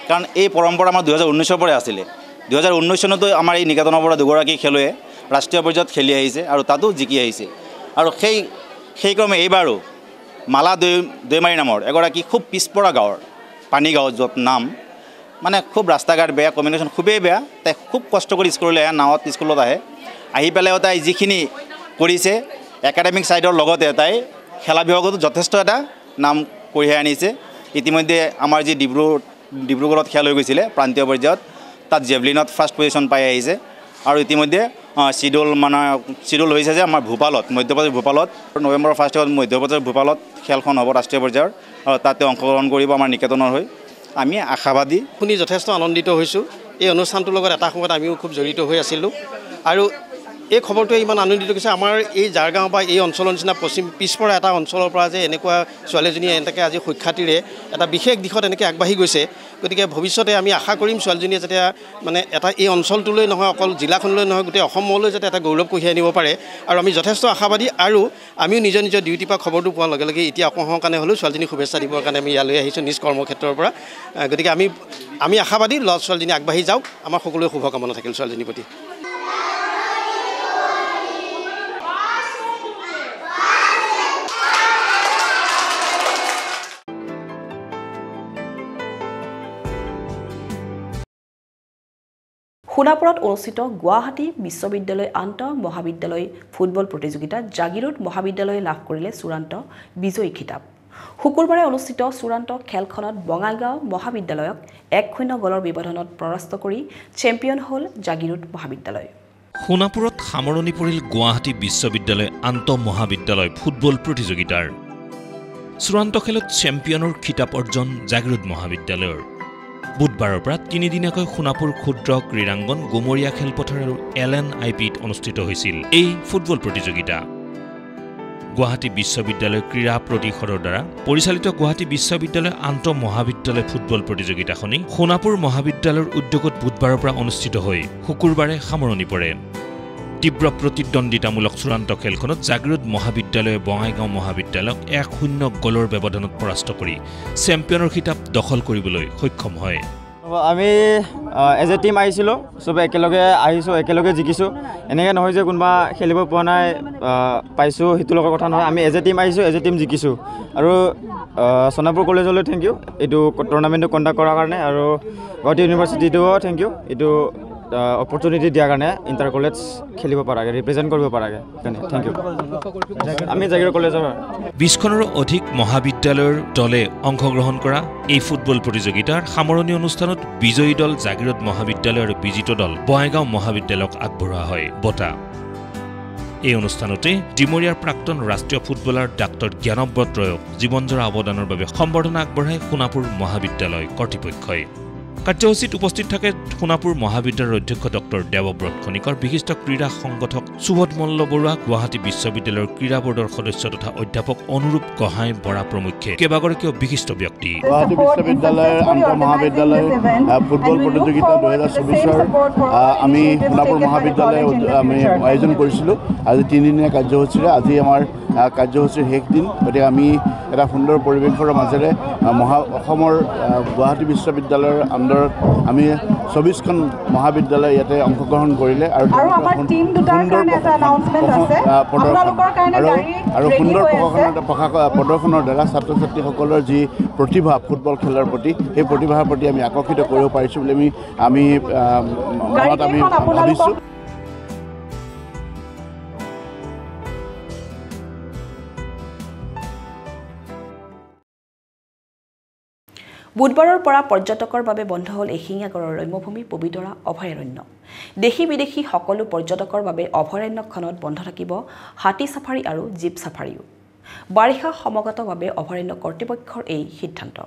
কাৰণ এই পৰম্পৰা আমাৰ 2019 পৰাই আছিলে 2019 চনতো আমাৰ এই নিকেতনৰ পৰা দুগৰাকী খেলুৱৈয়ে ৰাষ্ট্ৰীয় পৰ্যায়ত খেলি আহিছে আৰু তাতো জিকি আহিছে আৰু সেই ক্ৰমে এইবাৰো মালা দৈমাৰী নামৰ এগৰাকী খুব পিছপৰা গাঁৱৰ পানীগাঁও য'ত নাম মানে খুব ৰাস্তা ঘাট বেয়া কমিউনিকেশ্যন খুবেই বেয়া তাই খুব কষ্ট কৰি স্কুললৈ আহে নাৱত স্কুলত আহি পেলাইও তাই যিখিনি কৰিছে একাডেমিক ছাইডৰ লগতে তাই খেলা বিভাগতো যথেষ্ট এটা নাম কঢ়িয়াই আনিছে ইতিমধ্যে আমাৰ যি ডিব্ৰুগড়ত খেল হৈ গৈছিলে প্ৰান্তীয় পৰ্যায়ত তাত জেভলিনত ফাৰ্ষ্ট পজিশ্যন পাই আহিছে আৰু ইতিমধ্যে চিডুল হৈছে যে আমাৰ ভূপালত মধ্যপ্ৰদেশ ভূপালত নৱেম্বৰৰ ফাৰ্ষ্ট উইকত মধ্যপ্ৰদেশ ভূপালত খেলখন হ'ব ৰাষ্ট্ৰীয় পৰ্যায়ৰ আৰু তাতে অংশগ্ৰহণ কৰিব আমাৰ নিকেতনৰ হৈ আমি আশাবাদী শুনি যথেষ্ট আনন্দিত হৈছোঁ এই অনুষ্ঠানটোৰ লগত এটা সময়ত আমিও খুব জড়িত হৈ আছিলোঁ আৰু এই খবৰটোৱে ইমান আনন্দিত কৰিছে আমাৰ এই জাৰগাঁও বা এই অঞ্চলৰ নিচিনা পিছপৰা এটা অঞ্চলৰ পৰা যে এনেকুৱা ছোৱালীজনীয়ে এনেকৈ আজি সুখ্যাতিৰে এটা বিশেষ দিশত এনেকৈ আগবাঢ়ি গৈছে গতিকে ভৱিষ্যতে আমি আশা কৰিম ছোৱালীজনীয়ে যাতে মানে এটা এই অঞ্চলটোলৈ নহয় অকল জিলাখনলৈ নহয় গোটেই অসমলৈ যাতে এটা গৌৰৱ কঢ়িয়াই আনিব পাৰে আৰু আমি যথেষ্ট আশাবাদী আৰু আমিও নিজৰ ডিউটিৰ পৰা খবৰটো পোৱাৰ লগে লগে এতিয়া অসমৰ কাৰণে হ'লেও ছোৱালীজনীক শুভেচ্ছা দিবৰ কাৰণে আমি ইয়ালৈ আহিছোঁ নিজ কৰ্মক্ষেত্ৰৰ পৰা গতিকে আমি আশাবাদী ল'ৰা ছোৱালীজনী আগবাঢ়ি যাওক আমাৰ সকলোৱে শুভকামনা থাকিল ছোৱালীজনীৰ প্ৰতি সোণাপুৰত অনুষ্ঠিত গুৱাহাটী বিশ্ববিদ্যালয় আন্তঃ মহাবিদ্যালয় ফুটবল প্ৰতিযোগিতাত জাগিৰোড মহাবিদ্যালয়ে লাভ কৰিলে চূড়ান্ত বিজয়ী খিতাপ শুকুৰবাৰে অনুষ্ঠিত চূড়ান্ত খেলখনত বঙাইগাঁও মহাবিদ্যালয়ক 1-0 গলৰ ব্যৱধানত পৰাস্ত কৰি চেম্পিয়ন হ'ল জাগিৰোড মহাবিদ্যালয় সোণাপুৰত সামৰণি পৰিল গুৱাহাটী বিশ্ববিদ্যালয় আন্তঃ মহাবিদ্যালয় ফুটবল প্ৰতিযোগিতাৰ চূড়ান্ত খেলত চেম্পিয়নৰ খিতাপ অৰ্জন জাগিৰোড মহাবিদ্যালয়ৰ বুধবাৰৰ পৰা 3 দিনীয়াকৈ সোণাপুৰ ক্ষুদ্ৰ ক্ৰীড়াংগন গোমৰীয়া খেলপথাৰ আৰু LNIPত অনুষ্ঠিত হৈছিল এই ফুটবল প্ৰতিযোগিতা গুৱাহাটী বিশ্ববিদ্যালয় ক্ৰীড়া প্ৰতিষদৰ দ্বাৰা পৰিচালিত গুৱাহাটী বিশ্ববিদ্যালয় আন্তঃ মহাবিদ্যালয় ফুটবল প্ৰতিযোগিতাখনি সোণাপুৰ মহাবিদ্যালয়ৰ উদ্যোগত বুধবাৰৰ পৰা অনুষ্ঠিত হৈ শুকুৰবাৰে সামৰণি পৰে তীব্ৰ প্ৰতিদ্বন্দ্বিতামূলক চূড়ান্ত খেলখনত জাগিৰোড মহাবিদ্যালয়ে বঙাইগাঁও মহাবিদ্যালয়ক 1-0 গলৰ ব্যৱধানত পৰাস্ত কৰি চেম্পিয়নৰ খিতাপ দখল কৰিবলৈ সক্ষম হয় আমি এজ এ টিম আহিছিলোঁ চবে একেলগে আহিছোঁ একেলগে জিকিছোঁ এনেকৈ নহয় যে কোনোবা খেলিব পোৱা নাই পাইছোঁ সেইটো লগৰ কথা নহয় আমি এজ এ টিম আহিছোঁ এজ এ টিম জিকিছোঁ আৰু সোণাপুৰ কলেজলৈ থেংক ইউ এইটো টুৰ্ণামেণ্টটো কণ্ডাক্ট কৰাৰ কাৰণে আৰু গুৱাহাটী ইউনিভাৰ্চিটিটোও থেংক ইউ এইটো অপৰচুনিটি দিয়াৰ কাৰণে ইণ্টাৰ কলেজ খেলিব পৰাকৈ ৰিপ্ৰেজেণ্ট কৰিব পৰাকৈ থেংক ইউ আমি জাগিৰোড কলেজৰ 20খনৰো অধিক মহাবিদ্যালয়ৰ দলে অংশগ্ৰহণ কৰা এই ফুটবল প্ৰতিযোগিতাৰ সামৰণি অনুষ্ঠানত বিজয়ী দল জাগিৰোড মহাবিদ্যালয় আৰু বিজিত দল বঙাইগাঁও মহাবিদ্যালয়ক আগবঢ়োৱা হয় বঁটা এই অনুষ্ঠানতে ডিমৰীয়াৰ প্ৰাক্তন ৰাষ্ট্ৰীয় ফুটবলাৰ ডাক্তৰ জ্ঞানব্ৰত ৰয়ক জীৱনজোৰা অৱদানৰ বাবে সম্বৰ্ধনা আগবঢ়ায় সোণাপুৰ মহাবিদ্যালয় কৰ্তৃপক্ষই কাৰ্যসূচীত উপস্থিত থাকে সোণাপুৰ মহাবিদ্যালয়ৰ অধ্যক্ষ ডক্টৰ দেৱব্ৰত খনিকৰ বিশিষ্ট ক্ৰীড়া সংগঠক সুবোধ মল্ল বৰুৱা গুৱাহাটী বিশ্ববিদ্যালয়ৰ ক্ৰীড়া বৰ্ডৰ সদস্য তথা অধ্যাপক অনুৰূপ গোহাঁই বৰা প্ৰমুখ্যে কেইবাগৰাকীও বিশিষ্ট ব্যক্তি গুৱাহাটী বিশ্ববিদ্যালয়ৰ আন্তঃ মহাবিদ্যালয় ফুটবল প্ৰতিযোগিতা 2024ৰ আমি সোণাপুৰ মহাবিদ্যালয়ে আমি আয়োজন কৰিছিলোঁ আজি 3 দিনীয়া কাৰ্যসূচীৰে আজি আমাৰ কাৰ্যসূচীৰ শেষ দিন গতিকে আমি এটা সুন্দৰ পৰিৱেশৰ মাজেৰে অসমৰ গুৱাহাটী বিশ্ববিদ্যালয়ৰ আণ্ডাৰত আমি 24খন মহাবিদ্যালয় ইয়াতে অংশগ্ৰহণ কৰিলে আৰু সুন্দৰ প্ৰদৰ্শনৰ দ্বাৰা ছাত্ৰ ছাত্ৰীসকলৰ যি প্ৰতিভা ফুটবল খেলৰ প্ৰতি সেই প্ৰতিভাৰ প্ৰতি আমি আকৰ্ষিত কৰিব পাৰিছোঁ বুলি আমি মনত আমি ভাবিছোঁ বুধবাৰৰ পৰা পৰ্যটকৰ বাবে বন্ধ হ'ল এশিঙীয়া গড়ৰ ৰম্যভূমি পবিতৰা অভয়াৰণ্য দেশী বিদেশী সকলো পৰ্যটকৰ বাবে অভয়াৰণ্যখনত বন্ধ থাকিব হাতী সাফাৰী আৰু জীপ সাফাৰীও বাৰিষা সমাগতভাৱে অভয়াৰণ্য কৰ্তৃপক্ষৰ এই সিদ্ধান্ত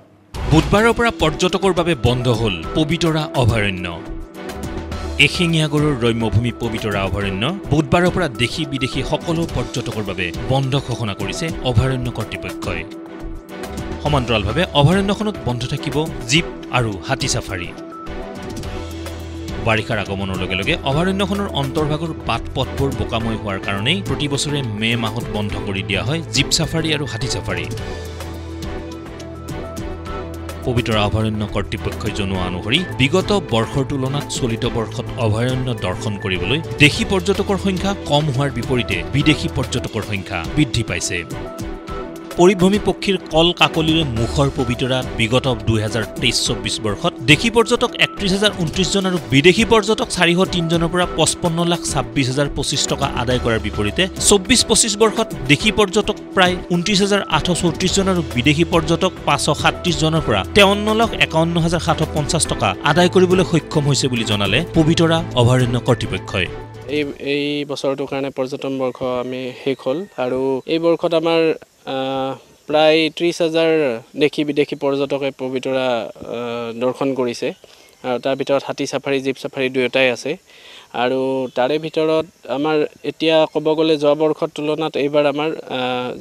বুধবাৰৰ পৰা পৰ্যটকৰ বাবে বন্ধ হ'ল পবিতৰা অভয়াৰণ্য এশিঙীয়া গড়ৰ ৰম্যভূমি পবিতৰা অভয়াৰণ্য বুধবাৰৰ পৰা দেশী বিদেশী সকলো পৰ্যটকৰ বাবে বন্ধ ঘোষণা কৰিছে অভয়াৰণ্য কৰ্তৃপক্ষই সমান্তৰালভাৱে অভয়াৰণ্যখনত বন্ধ থাকিব জীপ আৰু হাতী সাফাৰী বাৰিষাৰ আগমনৰ লগে লগে অভয়াৰণ্যখনৰ অন্তৰ্ভাগৰ বাট পথবোৰ বোকাময় হোৱাৰ কাৰণেই প্ৰতি বছৰে মে মাহত বন্ধ কৰি দিয়া হয় জীপ সাফাৰী আৰু হাতী সাফাৰী পবিতৰা অভয়াৰণ্য কৰ্তৃপক্ষই জনোৱা অনুসৰি বিগত বৰ্ষৰ তুলনাত চলিত বৰ্ষত অভয়াৰণ্য দৰ্শন কৰিবলৈ দেশী পৰ্যটকৰ সংখ্যা কম হোৱাৰ বিপৰীতে বিদেশী পৰ্যটকৰ সংখ্যা বৃদ্ধি পাইছে পৰিভ্ৰমী পক্ষীৰ কল কাকলিৰে মুখৰ পবিতৰাত বিগত 2023-24 বৰ্ষত দেশী পৰ্যটক 31,029 জন আৰু বিদেশী পৰ্যটক 403 জনৰ পৰা 55,26,025 টকা আদায় কৰাৰ বিপৰীতে 24-25 বৰ্ষত দেশী পৰ্যটক প্ৰায় 29,834 জন আৰু বিদেশী পৰ্যটক 537 জনৰ পৰা 53,51,750 টকা আদায় কৰিবলৈ সক্ষম হৈছে বুলি জনালে পবিতৰা অভয়াৰণ্য কৰ্তৃপক্ষই এই বছৰটোৰ কাৰণে পৰ্যটন বৰ্ষ আমি শেষ হ'ল আৰু এই বৰ্ষত আমাৰ প্ৰায় 30,000 দেশী বিদেশী পৰ্যটকে পবিতৰা দৰ্শন কৰিছে আৰু তাৰ ভিতৰত হাতী সাফাৰী জীপ সাফাৰী দুয়োটাই আছে আৰু তাৰে ভিতৰত আমাৰ এতিয়া ক'ব গ'লে যোৱা বৰ্ষৰ তুলনাত এইবাৰ আমাৰ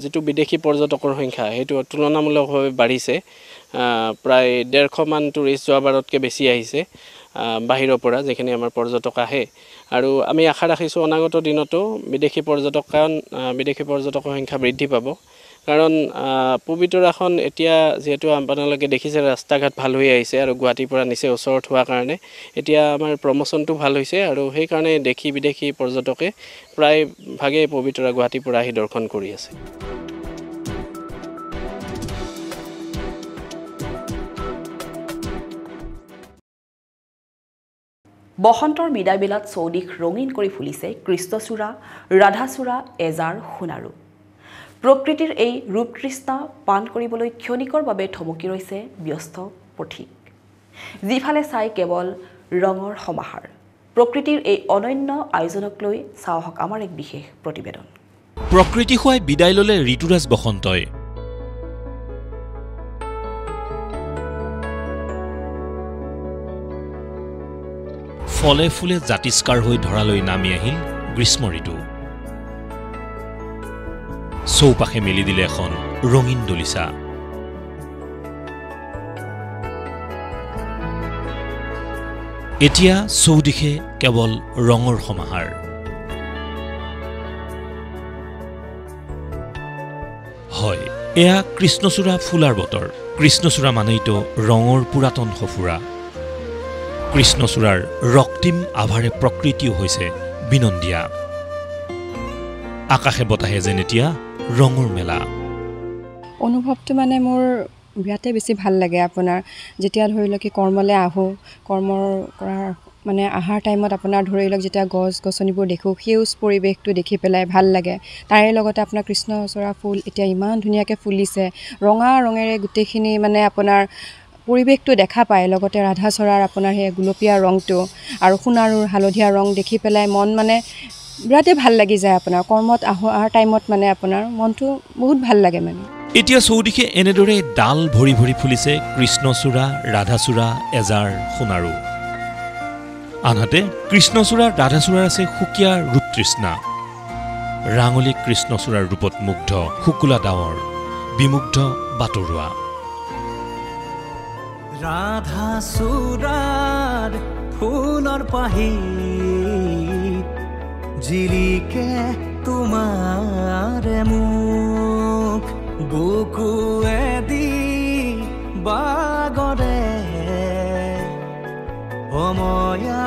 যিটো বিদেশী পৰ্যটকৰ সংখ্যা সেইটো তুলনামূলকভাৱে বাঢ়িছে প্ৰায় 150 মান টুৰিষ্ট যোৱাবাৰতকৈ বেছি আহিছে বাহিৰৰ পৰা যিখিনি আমাৰ পৰ্যটক আহে আৰু আমি আশা ৰাখিছোঁ অনাগত দিনতো বিদেশী পৰ্যটকৰ সংখ্যা বৃদ্ধি পাব কাৰণ পবিতৰাখন এতিয়া যেহেতু আপোনালোকে দেখিছে ৰাস্তা ঘাট ভাল হৈ আহিছে আৰু গুৱাহাটীৰ পৰা নিচে ওচৰত হোৱাৰ কাৰণে এতিয়া আমাৰ প্ৰমোচনটো ভাল হৈছে আৰু সেই কাৰণে দেশী বিদেশী পৰ্যটকে প্ৰায় ভাগে পবিতৰা গুৱাহাটীৰ পৰা আহি দৰ্শন কৰি আছে বসন্তৰ বিদায় বেলাত চৌদিশ ৰঙীন কৰি ফুলিছে কৃষ্ণচূড়া ৰাধাচূড়া এজাৰ সোণাৰু প্ৰকৃতিৰ এই ৰূপতৃষ্ণা পান কৰিবলৈ ক্ষণিকৰ বাবে থমকি ৰৈছে ব্যস্ত পথিক যিফালে চাই কেৱল ৰঙৰ সমাহাৰ প্ৰকৃতিৰ এই অনন্য আয়োজনক লৈ চাওক আমাৰ এক বিশেষ প্ৰতিবেদন প্ৰকৃতি খুৱাই বিদায় ললে ঋতুৰাজ বসন্তই ফলে ফুলে জাতিস্কাৰ হৈ ধৰালৈ নামি আহিল গ্ৰীষ্ম ঋতু চৌপাশে মেলি দিলে এখন ৰঙীন দলিচা এতিয়া চৌদিশে কেৱল ৰঙৰ সমাহাৰ হয় এয়া কৃষ্ণচূড়া ফুলাৰ বতৰ কৃষ্ণচূড়া মানেইতো ৰঙৰ পুৰাতন সফুৰা কৃষ্ণচূড়াৰ ৰক্তিম আভাৰে প্ৰকৃতিও হৈছে বিনন্দিয়া আকাশে বতাহে যেন এতিয়া ৰঙৰ মেলা অনুভৱটো মানে মোৰ বিৰাটেই বেছি ভাল লাগে আপোনাৰ যেতিয়া ধৰি লওক কৰ্মলৈ আহোঁ কৰ্মৰ কৰাৰ মানে আহাৰ টাইমত আপোনাৰ ধৰি লওক যেতিয়া গছ গছনিবোৰ দেখোঁ সেউজ পৰিৱেশটো দেখি পেলাই ভাল লাগে তাৰে লগতে আপোনাৰ কৃষ্ণচূড়া ফুল এতিয়া ইমান ধুনীয়াকৈ ফুলিছে ৰঙা ৰঙেৰে গোটেইখিনি মানে আপোনাৰ পৰিৱেশটো দেখা পায় লগতে ৰাধাচূড়াৰ আপোনাৰ সেই গুলপীয়া ৰংটো আৰু সোণাৰুৰ হালধীয়া ৰং দেখি পেলাই মন মানে বিৰাটেই ভাল লাগি যায় আপোনাৰ কৰ্মত অহাৰ টাইমত মানে আপোনাৰ মনটো বহুত ভাল লাগে মানে এতিয়া চৌদিশে এনেদৰে ডাল ভৰি ভৰি ফুলিছে কৃষ্ণচূড়া ৰাধাচূড়া এজাৰ সোণাৰু আনহাতে কৃষ্ণচূড়া ৰাধাচূড়াৰ আছে সুকীয়া ৰূপতৃষ্ণা ৰাঙলী কৃষ্ণচূড়াৰ ৰূপত মুগ্ধ শুকুলা ডাৱৰ বিমুগ্ধ বাটৰুৱা ৰাধাচূড়াৰ ফুলৰ পাহিত জিলিকে তোমাৰ মুখ বুকুৱেদি বাগৰে অময়া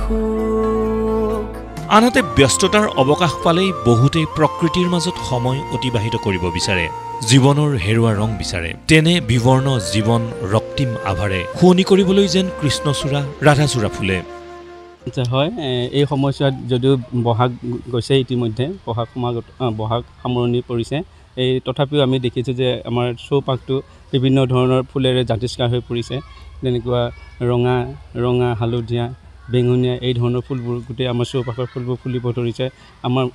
সুখ আনহাতে ব্যস্ততাৰ অৱকাশ পালেই বহুতেই প্ৰকৃতিৰ মাজত সময় অতিবাহিত কৰিব বিচাৰে জীৱনৰ হেৰুৱা ৰং বিচাৰে তেনে বিবৰ্ণ জীৱন ৰক্তিম আভাৰে শুৱনি কৰিবলৈ যেন কৃষ্ণচূড়া ৰাধাচূড়া ফুলে হয় এই সময়ছোৱাত যদিও বহাগ গৈছে ইতিমধ্যে বহাগ সামৰণি পৰিছে এই তথাপিও আমি দেখিছোঁ যে আমাৰ চৌপাশটো বিভিন্ন ধৰণৰ ফুলেৰে জাতিস্কাৰ হৈ পৰিছে যেনেকুৱা ৰঙা হালধীয়া বেঙুনীয়া এই ধৰণৰ ফুলবোৰ গোটেই আমাৰ চৌপাশৰ ফুলবোৰ ফুলিব ধৰিছে আমাৰ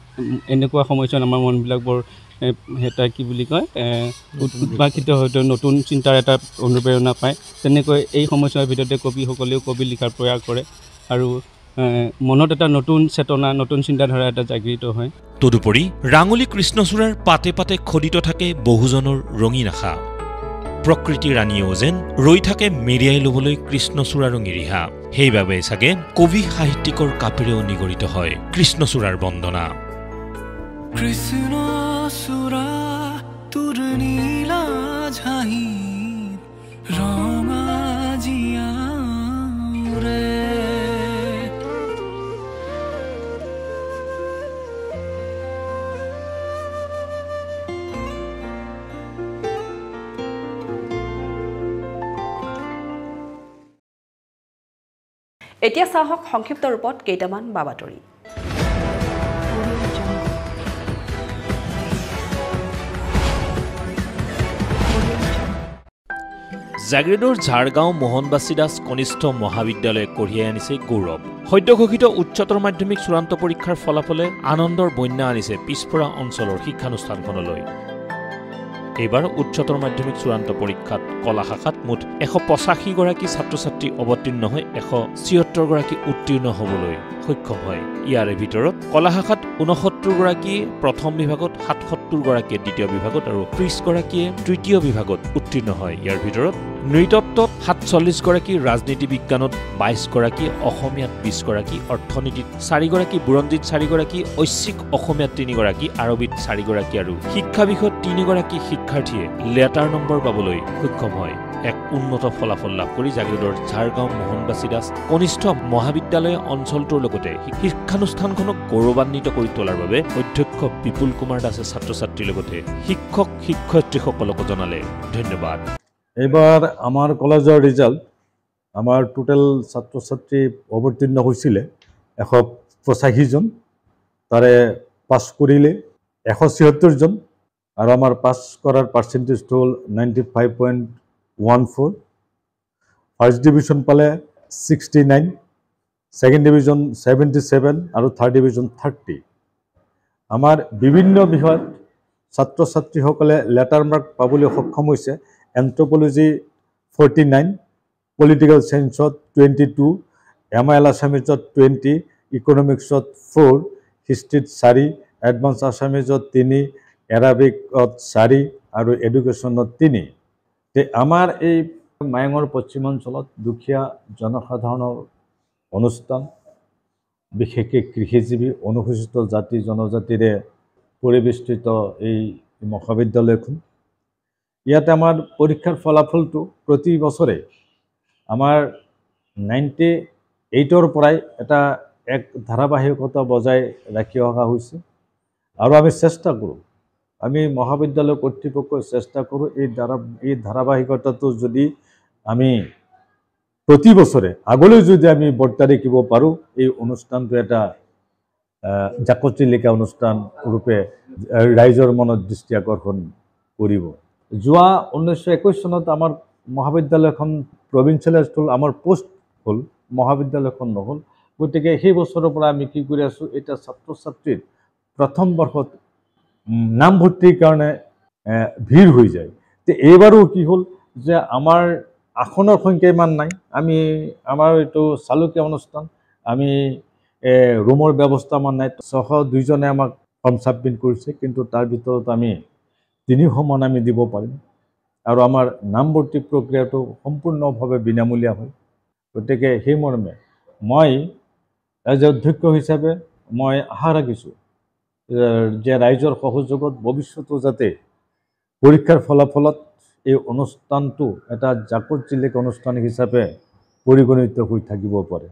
এনেকুৱা সময়ছোৱাত আমাৰ মনবিলাক বৰ এটা কি বুলি কয় উদ্ভাসিত হয়তো নতুন চিন্তাৰ এটা অনুপ্ৰেৰণা পায় তেনেকৈ এই সময়ছোৱাৰ ভিতৰতে কবিসকলেও কবি লিখাৰ প্ৰয়াস কৰে আৰু মনত এটা নতুন চেতনা নতুন চিন্তাধাৰা এটা জাগৃত হয় তদুপৰি ৰাঙলী কৃষ্ণচূড়াৰ পাতে পাতে খোদিত থাকে বহুজনৰ ৰঙীন আশা প্ৰকৃতি ৰাণীয়েও যেন ৰৈ থাকে মেৰিয়াই ল'বলৈ কৃষ্ণচূড়াৰ নিৰিহা সেইবাবে চাগে কবি সাহিত্যিকৰ কাপেৰেও নিগৰিত হয় কৃষ্ণচূড়াৰ বন্দনা কৃষ্ণচূড়া তোৰ নীলা ঝাহি ৰঙা জিয়াৰে এতিয়া চাহক সংক্ষিপ্ত ৰূপত কেইটামান বাবাতৰি জাগিৰোডৰ ঝাৰগাঁও মোহনবাসী দাস কনিষ্ঠ মহাবিদ্যালয়ে কঢ়িয়াই আনিছে গৌৰৱ সদ্যঘোষিত উচ্চতৰ মাধ্যমিক চূড়ান্ত পৰীক্ষাৰ ফলাফলে আনন্দৰ বন্যা আনিছে পিছপৰা অঞ্চলৰ শিক্ষানুষ্ঠানখনলৈ এইবাৰ উচ্চতৰ মাধ্যমিক চূড়ান্ত পৰীক্ষাত কলা শাখাত মুঠ 185 গৰাকী ছাত্ৰ-ছাত্ৰী অৱতীৰ্ণ হৈ 176 গৰাকী উত্তীৰ্ণ হ'বলৈ সক্ষম হয় ইয়াৰে ভিতৰত কলা শাখাত 69 গৰাকী প্ৰথম বিভাগত 77 গৰাকী দ্বিতীয় বিভাগত আৰু 30 গৰাকীয়ে তৃতীয় বিভাগত উত্তীৰ্ণ হয় ইয়াৰ ভিতৰত নৃতত্বত 47 গৰাকী ৰাজনীতি বিজ্ঞানত 22 গৰাকী অসমীয়াত 20 গৰাকী অৰ্থনীতিত 4 গৰাকী বুৰঞ্জীত 4 গৰাকী ঐচ্ছিক অসমীয়াত 3 গৰাকী আৰবিত 4 গৰাকী আৰু শিক্ষা বিষয়ত 3 গৰাকী শিক্ষাৰ্থীয়ে লেটাৰ নম্বৰ পাবলৈ সক্ষম হয় এক উন্নত ফলাফল লাভ কৰি জাগিৰোডৰ ঝাৰগাঁও মোহনবাসী দাস কনিষ্ঠ মহাবিদ্যালয় অঞ্চলটোৰ লগতে শিক্ষানুষ্ঠানখনক গৌৰৱান্বিত কৰি তোলাৰ বাবে অধ্যক্ষ বিপুল কুমাৰ দাসে ছাত্ৰ-ছাত্ৰীৰ লগতে শিক্ষক শিক্ষয়িত্ৰীসকলক জনালে ধন্যবাদ এইবাৰ আমাৰ কলেজৰ ৰিজাল্ট আমাৰ টোটেল ছাত্ৰ-ছাত্ৰী অৱতীৰ্ণ হৈছিলে 185 জন তাৰে পাছ কৰিলে 176 জন আৰু আমাৰ পাছ কৰাৰ পাৰ্চেণ্টেজ হ'ল 95.14 ফাৰ্ষ্ট ডিভিজন পালে 69 ছেকেণ্ড ডিভিজন 77 আৰু থাৰ্ড ডিভিজন 30 আমাৰ বিভিন্ন বিষয়ত ছাত্ৰ-ছাত্ৰীসকলে লেটাৰ মাৰ্ক পাবলৈ সক্ষম হৈছে এন্থ্ৰোপলজি 49 পলিটিকেল সায়েন্সত 22 এমআইএল আসামিজত 20 ইকোনমিক্সত 4 হিষ্ট্ৰীত 4 এডভান্স আসামিজত 3 এৰাবিকত 4 আৰু এডুকেশ্যনত 3 তে আমাৰ এই মায়ঙৰ পশ্চিমাঞ্চলত দুখীয়া জনসাধাৰণৰ অনুষ্ঠান বিশেষকৈ কৃষিজীৱী অনুসূচিত জাতি জনজাতিৰে পৰিবেষ্টিত এই মহাবিদ্যালয়খন ইয়াতে আমাৰ পৰীক্ষাৰ ফলাফলটো প্ৰতি বছৰে আমাৰ 98ৰ পৰাই এটা এক ধাৰাবাহিকতা বজাই ৰাখি অহা হৈছে আৰু আমি চেষ্টা কৰোঁ আমি মহাবিদ্যালয় কৰ্তৃপক্ষই চেষ্টা কৰোঁ এই ধাৰাবাহিকতাটো যদি আমি প্ৰতি বছৰে আগলৈ যদি আমি বৰ্তাই ৰাখিব পাৰোঁ এই অনুষ্ঠানটো এটা জাকতজিলিকা অনুষ্ঠান ৰূপে ৰাইজৰ মনত দৃষ্টি আকৰ্ষণ কৰিব যোৱা 1921 চনত আমাৰ মহাবিদ্যালয়খন প্ৰভিন্সিয়েলাইজড হ'ল আমাৰ পোষ্ট হ'ল মহাবিদ্যালয়খন নহ'ল গতিকে সেই বছৰৰ পৰা আমি কি কৰি আছোঁ এটা ছাত্ৰ-ছাত্ৰীৰ প্ৰথম বৰ্ষত নামভৰ্তিৰ কাৰণে ভিৰ হৈ যায় তে এইবাৰো কি হ'ল যে আমাৰ আসনৰ সংখ্যা ইমান নাই আমি আমাৰ এইটো চালুকীয়া অনুষ্ঠান আমি ৰুমৰ ব্যৱস্থা ইমান নাই 602 জনে আমাক ফৰ্ম ছাবমিট কৰিছে কিন্তু তাৰ ভিতৰত আমি 300 মান আমি দিব পাৰিম আৰু আমাৰ নামভৰ্তি প্ৰক্ৰিয়াটো সম্পূৰ্ণভাৱে বিনামূলীয়া হয় গতিকে সেই মৰ্মে মই এজ অধ্যক্ষ হিচাপে মই আশা ৰাখিছোঁ যে ৰাইজৰ সহযোগত ভৱিষ্যতো যাতে পৰীক্ষাৰ ফলাফলত এই অনুষ্ঠানটো এটা জাকতজিলিকা অনুষ্ঠান হিচাপে পৰিগণিত হৈ থাকিব পাৰে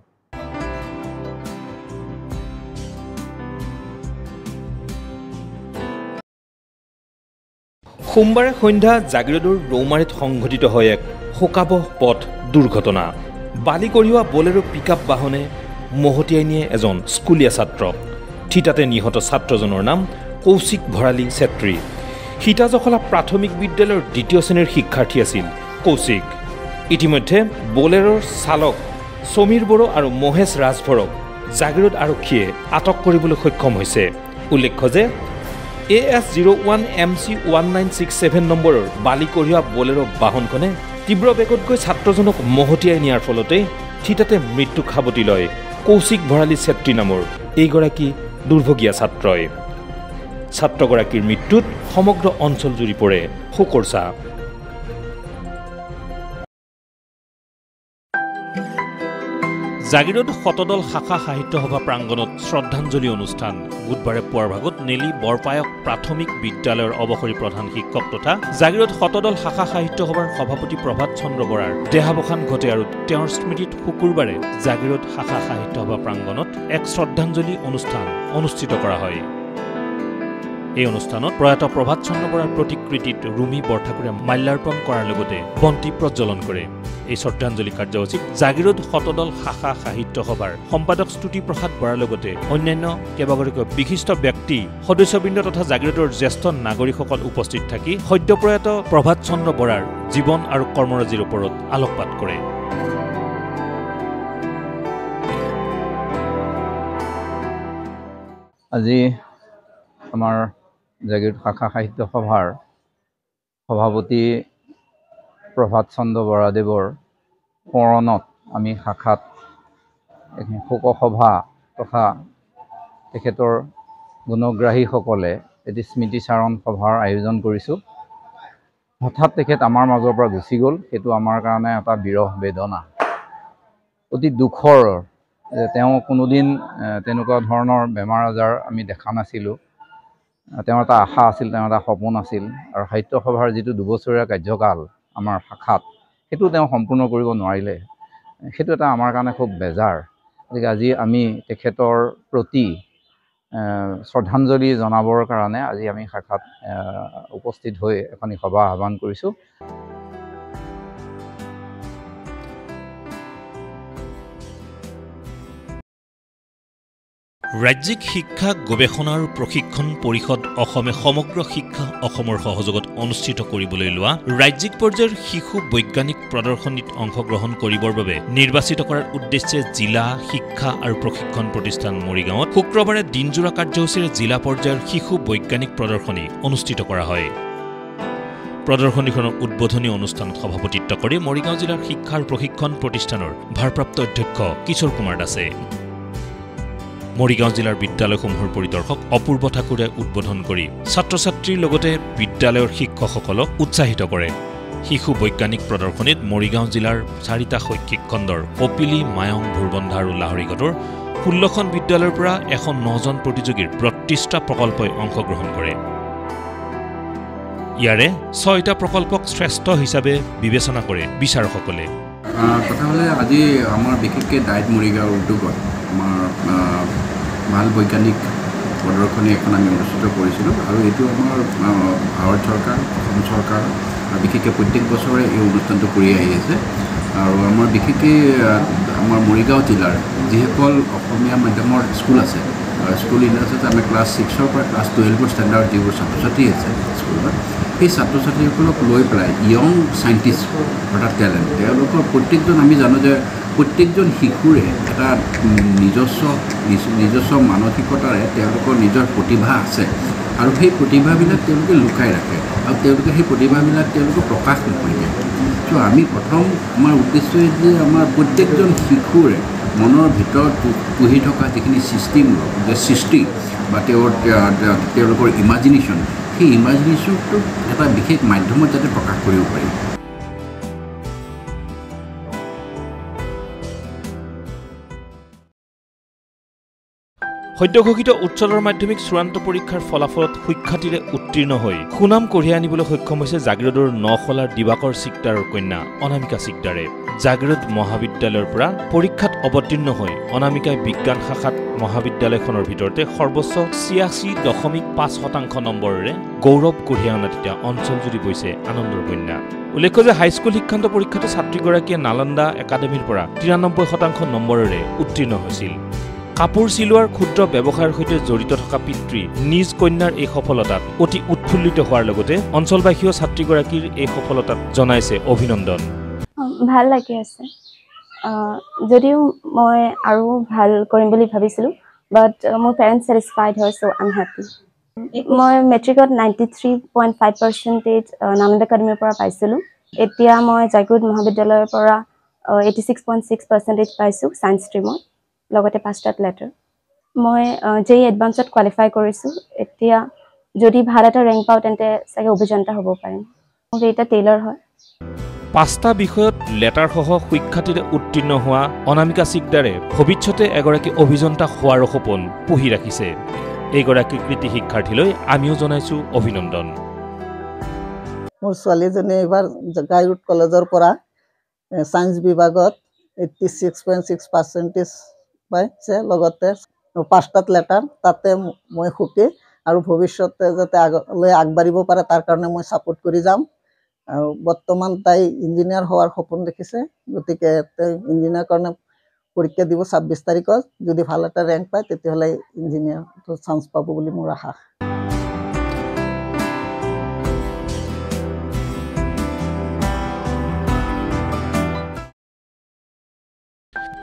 সোমবাৰে সন্ধ্যা জাগিৰোডৰ ৰৌমাৰীত সংঘটিত হয় এক শোকাবহ পথ দুৰ্ঘটনা বালি কঢ়িওৱা বলেৰো পিকআপ বাহনে মহতিয়াই নিয়ে এজন স্কুলীয়া ছাত্ৰক থিতাতে নিহত ছাত্ৰজনৰ নাম কৌশিক ভৰালী ছেত্ৰী সীতাজখলা প্ৰাথমিক বিদ্যালয়ৰ 2য় শ্ৰেণীৰ শিক্ষাৰ্থী আছিল কৌশিক ইতিমধ্যে বলেৰোৰ চালক সমীৰ বড়ো আৰু মহেশ ৰাজভৰক জাগিৰোড আৰক্ষীয়ে আটক কৰিবলৈ সক্ষম হৈছে উল্লেখ্য যে AS01 MC 1967 নম্বৰৰ বালি কঢ়িওৱা বলেৰো বাহনখনে তীব্ৰ বেগত গৈ ছাত্ৰজনক মহতিয়াই নিয়াৰ ফলতে থিতাতে মৃত্যু খাবতি লয় কৌশিক ভৰালী ছেত্ৰী নামৰ এইগৰাকী দুৰ্ভগীয়া ছাত্ৰই ছাত্ৰগৰাকীৰ মৃত্যুত সমগ্ৰ অঞ্চল জুৰি পৰে শোকৰ ছাঁ জাগিৰোড শতদল শাখা সাহিত্য সভা প্ৰাংগণত শ্ৰদ্ধাঞ্জলি অনুষ্ঠান বুধবাৰে পুৱাৰ ভাগত নেলি বৰপায়ক প্ৰাথমিক বিদ্যালয়ৰ অৱসৰী প্ৰধান শিক্ষক তথা জাগিৰোড শতদল শাখা সাহিত্য সভাৰ সভাপতি প্ৰভাত চন্দ্ৰ বৰাৰ দেহাৱসান ঘটে আৰু তেওঁৰ স্মৃতিত শুকুৰবাৰে জাগিৰোড শাখা সাহিত্য সভা প্ৰাংগণত এক শ্ৰদ্ধাঞ্জলি অনুষ্ঠান অনুষ্ঠিত কৰা হয়। এই অনুষ্ঠানত প্ৰয়াত প্ৰভাত চন্দ্ৰ বৰাৰ প্ৰতিকৃতিত ৰুমি বৰঠাকুৰে মাল্যাৰ্পণ কৰাৰ লগতে বন্তি প্ৰজ্বলন কৰে। এই শ্ৰদ্ধাঞ্জলি কাৰ্যসূচীত জাগিৰোড শতদল শাখা সাহিত্য সভাৰ সম্পাদক স্তুতি প্ৰসাদ বৰাৰ লগতে অন্যান্য কেইবাগৰাকী বিশিষ্ট ব্যক্তি সদস্যবৃন্দ তথা জাগিৰোডৰ জ্যেষ্ঠ নাগৰিকসকল উপস্থিত থাকি সদ্যপ্ৰয়াত প্ৰভাত চন্দ্ৰ বৰাৰ জীৱন আৰু কৰ্মৰাজিৰ ওপৰত আলোকপাত কৰে। আজি আমাৰ জাগিৰোড শাখা সাহিত্য সভাৰ সভাপতি প্ৰভাত চন্দ্ৰ বৰাদেৱৰ সোঁৱৰণত আমি শাখাত শোকসভা তথা তেখেতৰ গুণগ্ৰাহীসকলে এটি স্মৃতিচাৰণ সভাৰ আয়োজন কৰিছোঁ। হঠাৎ তেখেত আমাৰ মাজৰ পৰা গুচি গ'ল, সেইটো আমাৰ কাৰণে এটা বিৰহ বেদনা, অতি দুখৰ। তেওঁ কোনোদিন তেনেকুৱা ধৰণৰ বেমাৰ আজাৰ আমি দেখা নাছিলোঁ। তেওঁৰ এটা আশা আছিল, তেওঁৰ এটা সপোন আছিল, আৰু সাহিত্য সভাৰ যিটো 2 বছৰীয়া কাৰ্যকাল আমাৰ শাখাত সেইটো তেওঁ সম্পূৰ্ণ কৰিব নোৱাৰিলে। সেইটো এটা আমাৰ কাৰণে খুব বেজাৰ। গতিকে আজি আমি তেখেতৰ প্ৰতি শ্ৰদ্ধাঞ্জলি জনাবৰ কাৰণে আজি আমি শাখাত উপস্থিত হৈ এখন সভা আহ্বান কৰিছোঁ। ৰাজ্যিক শিক্ষা গৱেষণা আৰু প্ৰশিক্ষণ পৰিষদ অসমে সমগ্ৰ শিক্ষা অসমৰ সহযোগত অনুষ্ঠিত কৰিবলৈ লোৱা ৰাজ্যিক পৰ্যায়ৰ শিশু বৈজ্ঞানিক প্ৰদৰ্শনীত অংশগ্ৰহণ কৰিবৰ বাবে নিৰ্বাচিত কৰাৰ উদ্দেশ্যে জিলা শিক্ষা আৰু প্ৰশিক্ষণ প্ৰতিষ্ঠান মৰিগাঁৱত শুক্ৰবাৰে দিনজোৰা কাৰ্যসূচীৰে জিলা পৰ্যায়ৰ শিশু বৈজ্ঞানিক প্ৰদৰ্শনী অনুষ্ঠিত কৰা হয়। প্ৰদৰ্শনীখনৰ উদ্বোধনী অনুষ্ঠানত সভাপতিত্ব কৰি মৰিগাঁও জিলাৰ শিক্ষা আৰু প্ৰশিক্ষণ প্ৰতিষ্ঠানৰ ভাৰপ্ৰাপ্ত অধ্যক্ষ কিশোৰ কুমাৰ দাসে মৰিগাঁও জিলাৰ বিদ্যালয়সমূহৰ পৰিদৰ্শক অপূৰ্ব ঠাকুৰে উদ্বোধন কৰি ছাত্ৰ ছাত্ৰীৰ লগতে বিদ্যালয়ৰ শিক্ষকসকলক উৎসাহিত কৰে। শিশু বৈজ্ঞানিক প্ৰদৰ্শনীত মৰিগাঁও জিলাৰ 4টা শৈক্ষিক খণ্ডৰ কপিলি, মায়ং, ভোৰবন্ধা আৰু লাহৰিঘাটৰ 16খন বিদ্যালয়ৰ পৰা 109জন প্ৰতিযোগীৰ 32টা প্ৰকল্পই অংশগ্ৰহণ কৰে। ইয়াৰে 6টা প্ৰকল্পক শ্ৰেষ্ঠ হিচাপে বিবেচনা কৰে বিচাৰকসকলে। কথা হ'লে আজি আমাৰ বিশেষকৈ ডাইট মৰিগাঁও উদ্যোগত আমাৰ ভাল বৈজ্ঞানিক প্ৰদৰ্শনী এখন আমি অনুষ্ঠিত কৰিছিলোঁ, আৰু এইটো আমাৰ ভাৰত চৰকাৰ, অসম চৰকাৰ বিশেষকৈ প্ৰত্যেক বছৰে এই অনুষ্ঠানটো কৰি আহি আছে। আৰু আমাৰ বিশেষকৈ আমাৰ মৰিগাঁও জিলাৰ যিসকল অসমীয়া মাধ্যমৰ স্কুল আছে, স্কুল ইউনিভাৰ্চিটিত আমি ক্লাছ 6ৰ পৰা ক্লাছ 12 ষ্টেণ্ডাৰ্ড যিবোৰ ছাত্ৰ ছাত্ৰী আছে স্কুলত, সেই ছাত্ৰ ছাত্ৰীসকলক লৈ পেলাই য়ং চাইণ্টিষ্ট অৰ্থাৎ টেলেণ্ট, তেওঁলোকৰ প্ৰত্যেকজন আমি জানো যে প্ৰত্যেকজন শিশুৰে এটা নিজস্ব মানসিকতাৰে তেওঁলোকৰ নিজৰ প্ৰতিভা আছে, আৰু সেই প্ৰতিভাবিলাক তেওঁলোকে লুকাই ৰাখে, আৰু তেওঁলোকে সেই প্ৰতিভাবিলাক তেওঁলোকে প্ৰকাশ নকৰে। চ' আমি প্ৰথম আমাৰ উদ্দেশ্য যে আমাৰ প্ৰত্যেকজন শিশুৰে মনৰ ভিতৰত পুহি থকা যিখিনি সৃষ্টি বা তেওঁলোকৰ ইমাজিনেশ্যন, সেই ইমাজিনেশ্যনটো এটা বিশেষ মাধ্যমত যাতে প্ৰকাশ কৰিব পাৰি। সদ্যঘোষিত উচ্চতৰ মাধ্যমিক চূড়ান্ত পৰীক্ষাৰ ফলাফলত সুখ্যাতিৰে উত্তীৰ্ণ হৈ সুনাম কঢ়িয়াই আনিবলৈ সক্ষম হৈছে জাগিৰোডৰ নখলাৰ দিবাকৰ চিকদাৰৰ কন্যা অনামিকা চিকদাৰে। জাগিৰোড মহাবিদ্যালয়ৰ পৰা পৰীক্ষাত অৱতীৰ্ণ হৈ অনামিকাই বিজ্ঞান শাখাত মহাবিদ্যালয়খনৰ ভিতৰতে সৰ্বোচ্চ 86.5% নম্বৰেৰে গৌৰৱ কঢ়িয়াই অনাত এতিয়া অঞ্চলজুৰি বৈছে আনন্দৰ বন্যা। উল্লেখ্য যে হাইস্কুল শিক্ষান্ত পৰীক্ষাতো ছাত্ৰীগৰাকীয়ে নালন্দা একাডেমীৰ পৰা 93% নম্বৰেৰে উত্তীৰ্ণ হৈছিল। কাপোৰ চিলোৱাৰ ক্ষুদ্ৰ ব্যৱসায়ৰ সৈতে জড়িত থকা পিতৃ নিজ কন্যাৰ এই সফলতাত অতি উৎফুল্লিত হোৱাৰ লগতে অঞ্চলবাসীও ছাত্ৰীগৰাকীৰ এই সফলতাত জনাইছে অভিনন্দন। ভাল লাগি আছে, যদিও মই আৰু ভাল কৰিম বুলি ভাবিছিলোঁ, বাট মোৰ পেৰেণ্টছ ছেটিছফাইড হয়, চ' আই এম হেপী। মই মেট্ৰিকত 93.5% নালন্দা একাডেমীৰ পৰা পাইছিলোঁ। এতিয়া মই জাগিৰোড মহাবিদ্যালয়ৰ পৰা 86.6% পাইছোঁ ছায়েন্স ষ্ট্ৰীমত, লগতে 5টা লেটাৰ। মই JEE এডভান্সত কোৱালিফাই কৰিছোঁ। এতিয়া যদি ভাল এটা ৰেংক পাওঁ তেন্তে চাগে অভিযন্তা হ'ব পাৰিম। মোৰ এতিয়া টেইলাৰ হয়। 5টা বিষয়ত লেটাৰসহ সুখ্যাতিৰে উত্তীৰ্ণ হোৱা অনামিকা চিকদাৰে ভৱিষ্যতে এগৰাকী অভিযন্তা হোৱাৰ সপোন পুহি ৰাখিছে। এইগৰাকী কৃতি শিক্ষাৰ্থীলৈ আমিও জনাইছো অভিনন্দন। মোৰ ছোৱালীজনী এইবাৰ গাইৰুড কলেজৰ পৰা সায়েন্স বিভাগত 86.6% পাইছে, লগতে 5টাত লেটাৰ। তাতে মই সুখী আৰু ভৱিষ্যতে যাতে আগলৈ আগবাঢ়িব পাৰে তাৰ কাৰণে মই ছাপোৰ্ট কৰি যাম। আৰু বৰ্তমান তাই ইঞ্জিনিয়াৰ হোৱাৰ সপোন দেখিছে, গতিকে তাই ইঞ্জিনিয়াৰ কাৰণে পৰীক্ষা দিব 26 তাৰিখত। যদি ভাল এটা ৰেংক পায় তেতিয়াহ'লে ইঞ্জিনিয়াৰটো চান্স পাব বুলি মোৰ আশা।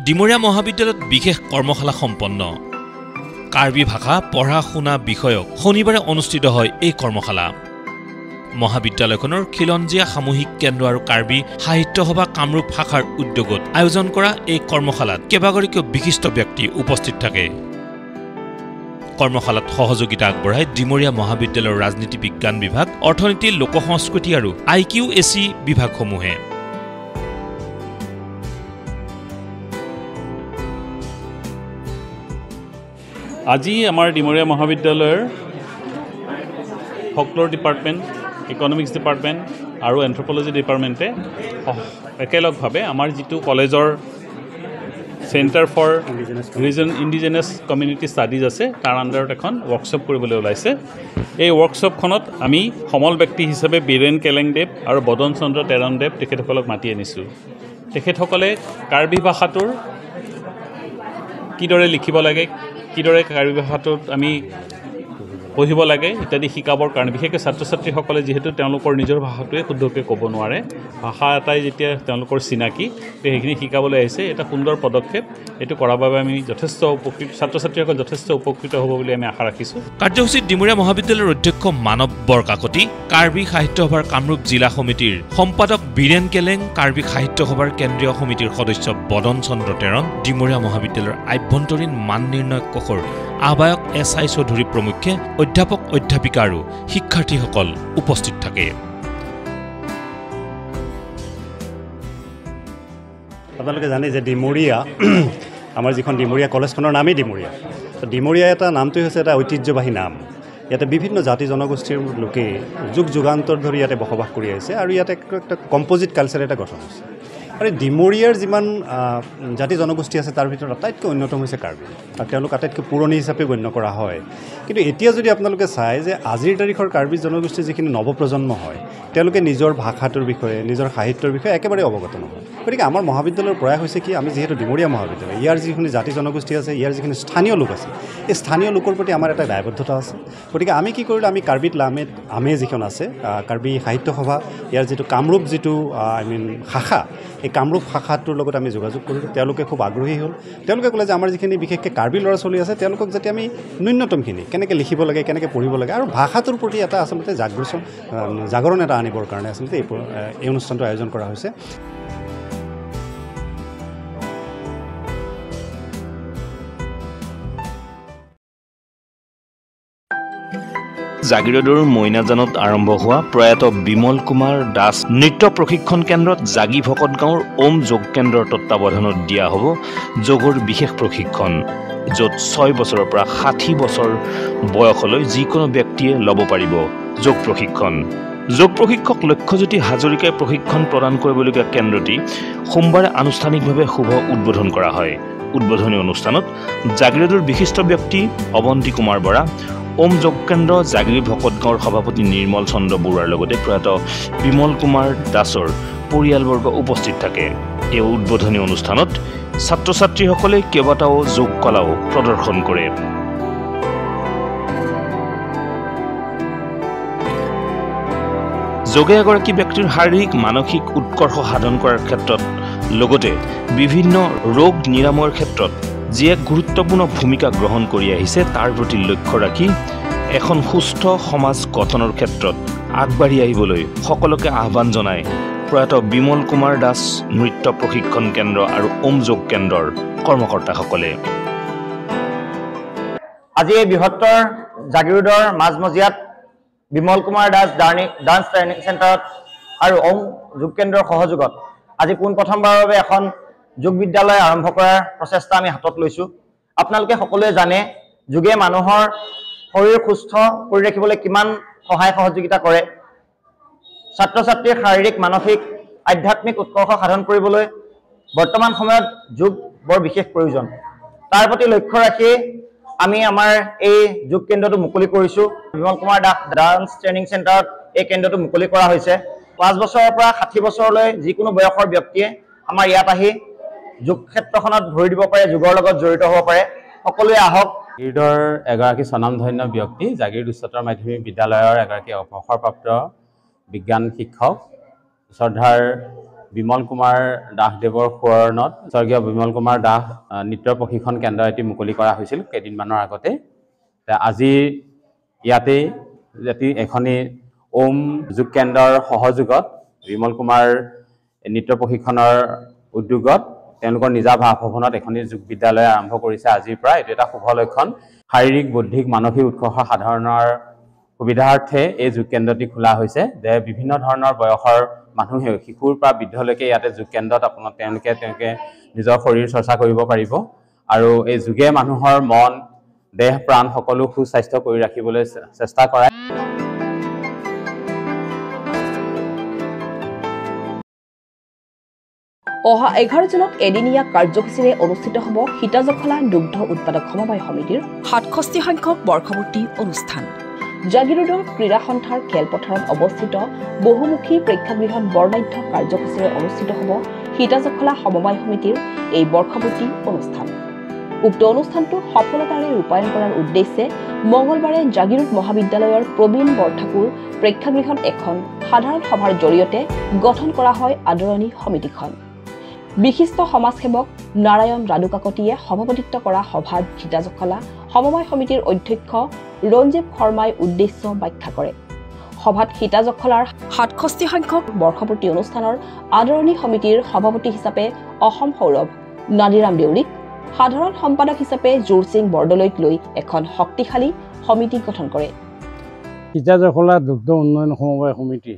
ডিমৰীয়া মহাবিদ্যালয়ত বিশেষ কৰ্মশালা সম্পন্ন। কাৰ্বি ভাষা পঢ়া শুনা বিষয়ক শনিবাৰে অনুষ্ঠিত হয় এই কৰ্মশালা। মহাবিদ্যালয়খনৰ খিলঞ্জীয়া সামূহিক কেন্দ্ৰ আৰু কাৰ্বি সাহিত্য সভা কামৰূপ শাখাৰ উদ্যোগত আয়োজন কৰা এই কৰ্মশালাত কেইবাগৰাকীও বিশিষ্ট ব্যক্তি উপস্থিত থাকে। কৰ্মশালাত সহযোগিতা আগবঢ়ায় ডিমৰীয়া মহাবিদ্যালয়ৰ ৰাজনীতি বিজ্ঞান বিভাগ, অৰ্থনীতি, লোক সংস্কৃতি আৰু IQAC বিভাগসমূহে। আজি আমাৰ ডিমৰীয়া মহাবিদ্যালয়ৰ ফকল'ৰ ডিপাৰ্টমেণ্ট, ইকনমিক্স ডিপাৰ্টমেণ্ট আৰু এন্থ্ৰপ'লজি ডিপাৰ্টমেণ্টে একেলগভাৱে আমাৰ যিটো কলেজৰ centre for indigenous community studies আছে তাৰ আণ্ডাৰত এখন ৱৰ্কশ্বপ কৰিবলৈ ওলাইছে। এই ৱৰ্কশ্বপখনত আমি সমল ব্যক্তি হিচাপে বীৰেণ কেলেংদেৱ আৰু বদন চন্দ্ৰ তেৰণদেৱ তেখেতসকলক মাতি আনিছোঁ। তেখেতসকলে কাৰ্বি ভাষাটোৰ কিদৰে লিখিব লাগে, কিদৰে কাৰ্বি ভাষাটোত আমি পঢ়িব লাগে ইত্যাদি শিকাবৰ কাৰণে, বিশেষকৈ ছাত্ৰ ছাত্ৰীসকলে যিহেতু তেওঁলোকৰ নিজৰ ভাষাটোৱে শুদ্ধকৈ ক'ব নোৱাৰে, ভাষা এটাই যেতিয়া তেওঁলোকৰ চিনাকি, সেইখিনি শিকাবলৈ আহিছে। এটা সুন্দৰ পদক্ষেপ। এইটো কৰাৰ বাবে আমি যথেষ্ট উপকৃত, ছাত্ৰ ছাত্ৰীসকল যথেষ্ট উপকৃত হ'ব বুলি আমি আশা ৰাখিছোঁ। কাৰ্যসূচীত ডিমৰীয়া মহাবিদ্যালয়ৰ অধ্যক্ষ মানৱ বৰকাকতি, কাৰ্বি সাহিত্য সভাৰ কামৰূপ জিলা সমিতিৰ সম্পাদক বীৰেণ কেলেং, কাৰ্বি সাহিত্য সভাৰ কেন্দ্ৰীয় সমিতিৰ সদস্য বদন চন্দ্ৰ তেৰণ, ডিমৰীয়া মহাবিদ্যালয়ৰ আভ্যন্তৰীণ মান নিৰ্ণয়ক কোষৰ আহ্বায়ক SI চৌধুৰী প্ৰমুখ্যে অধ্যাপক অধ্যাপিকা আৰু শিক্ষাৰ্থীসকল উপস্থিত থাকে। আপোনালোকে জানে যে ডিমৰীয়া আমাৰ যিখন ডিমৰীয়া কলেজখনৰ নামেই ডিমৰীয়া। ডিমৰীয়া এটা নামটোৱে হৈছে এটা ঐতিহ্যবাহী নাম। ইয়াতে বিভিন্ন জাতি জনগোষ্ঠীৰ লোকে যুগ যুগান্তৰ ধৰি ইয়াতে বসবাস কৰি আহিছে আৰু ইয়াতে একটা কম্পজিট কালচাৰ এটা গঠন হৈছে। আৰু ডিমৰীয়াৰ যিমান জাতি জনগোষ্ঠী আছে তাৰ ভিতৰত আটাইতকৈ অন্যতম হৈছে কাৰ্বি, আৰু তেওঁলোক আটাইতকৈ পুৰণি হিচাপে গণ্য কৰা হয়। কিন্তু এতিয়া যদি আপোনালোকে চায় যে আজিৰ তাৰিখৰ কাৰ্বি জনগোষ্ঠীৰ যিখিনি নৱপ্ৰজন্ম হয়, তেওঁলোকে নিজৰ ভাষাটোৰ বিষয়ে, নিজৰ সাহিত্যৰ বিষয়ে একেবাৰে অৱগত নহয়। গতিকে আমাৰ মহাবিদ্যালয়ৰ প্ৰয়াস হৈছে কি, আমি যিহেতু ডিমৰীয়া মহাবিদ্যালয়, ইয়াৰ যিখিনি জাতি জনগোষ্ঠী আছে, ইয়াৰ যিখিনি স্থানীয় লোক আছে, এই স্থানীয় লোকৰ প্ৰতি আমাৰ এটা দায়বদ্ধতা আছে। গতিকে আমি কি কৰিলোঁ, আমি কাৰ্বিত আমে যিখন আছে কাৰ্বি সাহিত্য সভা, ইয়াৰ যিটো কামৰূপ যিটো শাখা, এই কামৰূপ শাখাটোৰ লগত আমি যোগাযোগ কৰিলোঁ। তেওঁলোকে খুব আগ্ৰহী হ'ল। তেওঁলোকে ক'লে যে আমাৰ যিখিনি বিশেষকৈ কাৰ্বি ল'ৰা ছোৱালী আছে, তেওঁলোকক যাতে আমি ন্যূনতমখিনি কেনেকৈ লিখিব লাগে, কেনেকৈ পঢ়িব লাগে আৰু ভাষাটোৰ প্ৰতি এটা আচলতে জাগৰণ এটা আনিবৰ কাৰণে আচলতে এই অনুষ্ঠানটো আয়োজন কৰা হৈছে। জাগিৰোডৰ মইনাজানত আৰম্ভ হোৱা প্ৰয়াত বিমল কুমাৰ দাস নৃত্য প্ৰশিক্ষণ কেন্দ্ৰত জাগি ভকত গাঁৱৰ ওম যোগ কেন্দ্ৰৰ তত্বাৱধানত দিয়া হ'ব যোগৰ বিশেষ প্ৰশিক্ষণ, য'ত 6 বছৰৰ পৰা 60 বছৰ বয়সলৈ যিকোনো ব্যক্তিয়ে ল'ব পাৰিব যোগ প্ৰশিক্ষণ। যোগ প্ৰশিক্ষক লক্ষ্যজ্যোতি হাজৰিকাই প্ৰশিক্ষণ প্ৰদান কৰিবলগীয়া কেন্দ্ৰটি সোমবাৰে আনুষ্ঠানিকভাৱে শুভ উদ্বোধন কৰা হয়। উদ্বোধনী অনুষ্ঠানত জাগিৰোডৰ বিশিষ্ট ব্যক্তি অৱন্তী কুমাৰ বৰা, ওম যোগ কেন্দ্ৰ জাগিৰি ভকত গাঁৱৰ সভাপতি নিৰ্মল চন্দ্ৰ বৰুৱাৰ লগতে প্ৰয়াত বিমল কুমাৰ দাসৰ পৰিয়ালবৰ্গ উপস্থিত থাকে। এই উদ্বোধনী অনুষ্ঠানত ছাত্ৰ ছাত্ৰীসকলে কেইবাটাও যোগ কলাও প্ৰদৰ্শন কৰে। যোগে এগৰাকী ব্যক্তিৰ শাৰীৰিক মানসিক উৎকৰ্ষ সাধন কৰাৰ ক্ষেত্ৰত লগতে বিভিন্ন ৰোগ নিৰাময়ৰ ক্ষেত্ৰত যি এক গুৰুত্বপূৰ্ণ ভূমিকা গ্ৰহণ কৰি আহিছে তাৰ প্ৰতি লক্ষ্য ৰাখি এখন সুস্থ সমাজ গঠনৰ ক্ষেত্ৰত আগবাঢ়ি আহিবলৈ সকলোকে আহ্বান জনায় প্ৰয়াত বিমল কুমাৰ দাস নৃত্য প্ৰশিক্ষণ কেন্দ্ৰ আৰু ওম যোগ কেন্দ্ৰৰ কৰ্মকৰ্তাসকলে। আজি এই বৃহত্তৰ জাগিৰোডৰ মাজমজিয়াত বিমল কুমাৰ দাস ডান্স ট্ৰেইনিং চেণ্টাৰত আৰু ওম যোগ কেন্দ্ৰৰ সহযোগত আজি পোনপ্ৰথমবাৰৰ বাবে এখন যোগ বিদ্যালয় আৰম্ভ কৰাৰ প্ৰচেষ্টা আমি হাতত লৈছোঁ। আপোনালোকে সকলোৱে জানে যোগে মানুহৰ শৰীৰ সুস্থ কৰি ৰাখিবলৈ কিমান সহায় সহযোগিতা কৰে। ছাত্ৰ ছাত্ৰীৰ শাৰীৰিক মানসিক আধ্যাত্মিক উৎকৰ্ষ সাধন কৰিবলৈ বৰ্তমান সময়ত যোগ বৰ বিশেষ প্ৰয়োজন। তাৰ প্ৰতি লক্ষ্য ৰাখি আমি আমাৰ এই যোগ কেন্দ্ৰটো মুকলি কৰিছোঁ। বিমল কুমাৰ দাস ডান্স ট্ৰেইনিং চেণ্টাৰত এই কেন্দ্ৰটো মুকলি কৰা হৈছে। 5 বছৰৰ পৰা 60 বছৰলৈ যিকোনো বয়সৰ ব্যক্তিয়ে আমাৰ ইয়াত আহি যোগ ক্ষেত্ৰখনত ভৰি দিব পাৰে, যোগৰ লগত জড়িত হ'ব পাৰে। সকলোৱে আহক। জাগিৰোডৰ এগৰাকী স্বনামধন্য ব্যক্তি, জাগিৰোড উচ্চতৰ মাধ্যমিক বিদ্যালয়ৰ এগৰাকী অৱসৰপ্ৰাপ্ত বিজ্ঞান শিক্ষক শ্ৰদ্ধাৰ বিমল কুমাৰ দাসদেৱৰ সোঁৱৰণত স্বৰ্গীয় বিমল কুমাৰ দাস নৃত্য প্ৰশিক্ষণ কেন্দ্ৰ এটি মুকলি কৰা হৈছিল কেইদিনমানৰ আগতে। আজি ইয়াতেই এখনি ওম যোগ কেন্দ্ৰৰ সহযোগত বিমল কুমাৰ নৃত্য প্ৰশিক্ষণৰ উদ্যোগত তেওঁলোকৰ নিজা বাসভৱনত এখনি যোগ বিদ্যালয় আৰম্ভ কৰিছে আজিৰ পৰা। এইটো এটা শুভ লক্ষণ। শাৰীৰিক বৌদ্ধিক মানসিক উৎকৰ্ষ সাধনৰ সুবিধাৰ্থে এই যোগ কেন্দ্ৰটি খোলা হৈছে যে বিভিন্ন ধৰণৰ বয়সৰ মানুহে শিশুৰ পৰা বৃদ্ধলৈকে ইয়াতে যোগ কেন্দ্ৰত তেওঁলোকে নিজৰ শৰীৰ চৰ্চা কৰিব পাৰিব আৰু এই যোগে মানুহৰ মন দেহ প্ৰাণ সকলো সুস্বাস্থ্য কৰি ৰাখিবলৈ চেষ্টা কৰে। অহা 11 জুনত এদিনীয়া কাৰ্যসূচীৰে অনুষ্ঠিত হ'ব সীতাজখলা দুগ্ধ উৎপাদক সমবায় সমিতিৰ 67 সংখ্যক বৰ্ষপূৰ্তি অনুষ্ঠান। জাগিৰোডৰ ক্ৰীড়া সন্থাৰ খেলপথাৰত অৱস্থিত বহুমুখী প্ৰেক্ষাগৃহত বৰ্ণাঢ্য কাৰ্যসূচীৰে অনুষ্ঠিত হ'ব সীতাজখলা সমবায় সমিতিৰ এই বৰ্ষপূৰ্তি অনুষ্ঠান। উক্ত অনুষ্ঠানটো সফলতাৰে ৰূপায়ণ কৰাৰ উদ্দেশ্যে মঙলবাৰে জাগিৰোড মহাবিদ্যালয়ৰ প্ৰবীণ বৰঠাকুৰ প্ৰেক্ষাগৃহত এখন সাধাৰণ সভাৰ জৰিয়তে গঠন কৰা হয় আদৰণি সমিতিখন। বিশিষ্ট সমাজসেৱক নাৰায়ণ ৰাণুকাকতিয়ে সভাপতিত্ব কৰা সভাত সীতাজখলা সমবায় সমিতিৰ অধ্যক্ষ ৰঞ্জীৱ শৰ্মাই উদ্দেশ্য ব্যাখ্যা কৰে। সভাত সীতাজখলাৰ 67 সংখ্যক বৰ্ষপূৰ্তি অনুষ্ঠানৰ আদৰণি সমিতিৰ সভাপতি হিচাপে অসম সৌৰভ নাদিৰাম দেউৰীক, সাধাৰণ সম্পাদক হিচাপে জোৰ সিং বৰদলৈক লৈ এখন শক্তিশালী সমিতি গঠন কৰে। সীতাজখলা দুগ্ধ উন্নয়ন সমবায় সমিতি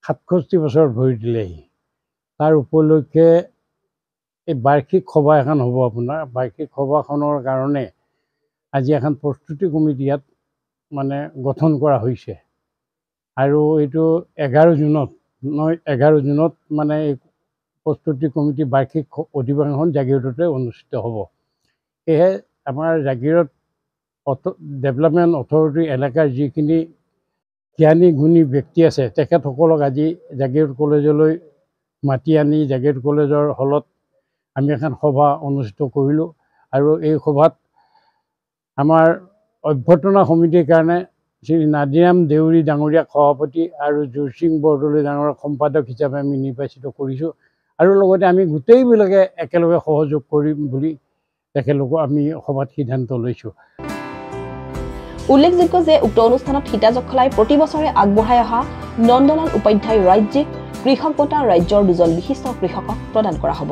67 বছৰ ভৰি দিলেহি। তাৰ উপলক্ষে এই বাৰ্ষিক সভা এখন হ'ব। আপোনাৰ বাৰ্ষিক সভাখনৰ কাৰণে আজি এখন প্ৰস্তুতি কমিটি ইয়াত গঠন কৰা হৈছে আৰু এইটো 11 জুনত এই প্ৰস্তুতি কমিটি বাৰ্ষিক অধিৱেশন জাগিৰোডতে অনুষ্ঠিত হ'ব। সেয়েহে আমাৰ জাগিৰোড ডেভেলপমেণ্ট অথৰিটি এলেকাৰ যিখিনি জ্ঞানী গুণী ব্যক্তি আছে তেখেতসকলক আজি জাগিৰোড কলেজলৈ মাতি আনি জাগিৰোড কলেজৰ হলত আমি এখন সভা অনুষ্ঠিত কৰিলোঁ আৰু এই সভাত আমাৰ অভ্যৰ্থনা সমিতিৰ কাৰণে শ্ৰী নাদিৰাম দেউৰী ডাঙৰীয়াক সভাপতি আৰু জোৰ সিং বৰদলৈ ডাঙৰীয়াক সম্পাদক হিচাপে আমি নিৰ্বাচিত কৰিছোঁ আৰু লগতে আমি গোটেইবিলাকে একেলগে সহযোগ কৰিম বুলি তেখেতলোকক আমি সভাত সিদ্ধান্ত লৈছোঁ। উল্লেখযোগ্য যে উক্ত অনুষ্ঠানত সীতাজখলাই প্ৰতি বছৰে আগবঢ়াই অহা নন্দলাল উপাধ্যায় ৰাজ্যিক কৃষক বঁটা ৰাজ্যৰ 2জন বিশিষ্ট কৃষকক প্ৰদান কৰা হ'ব।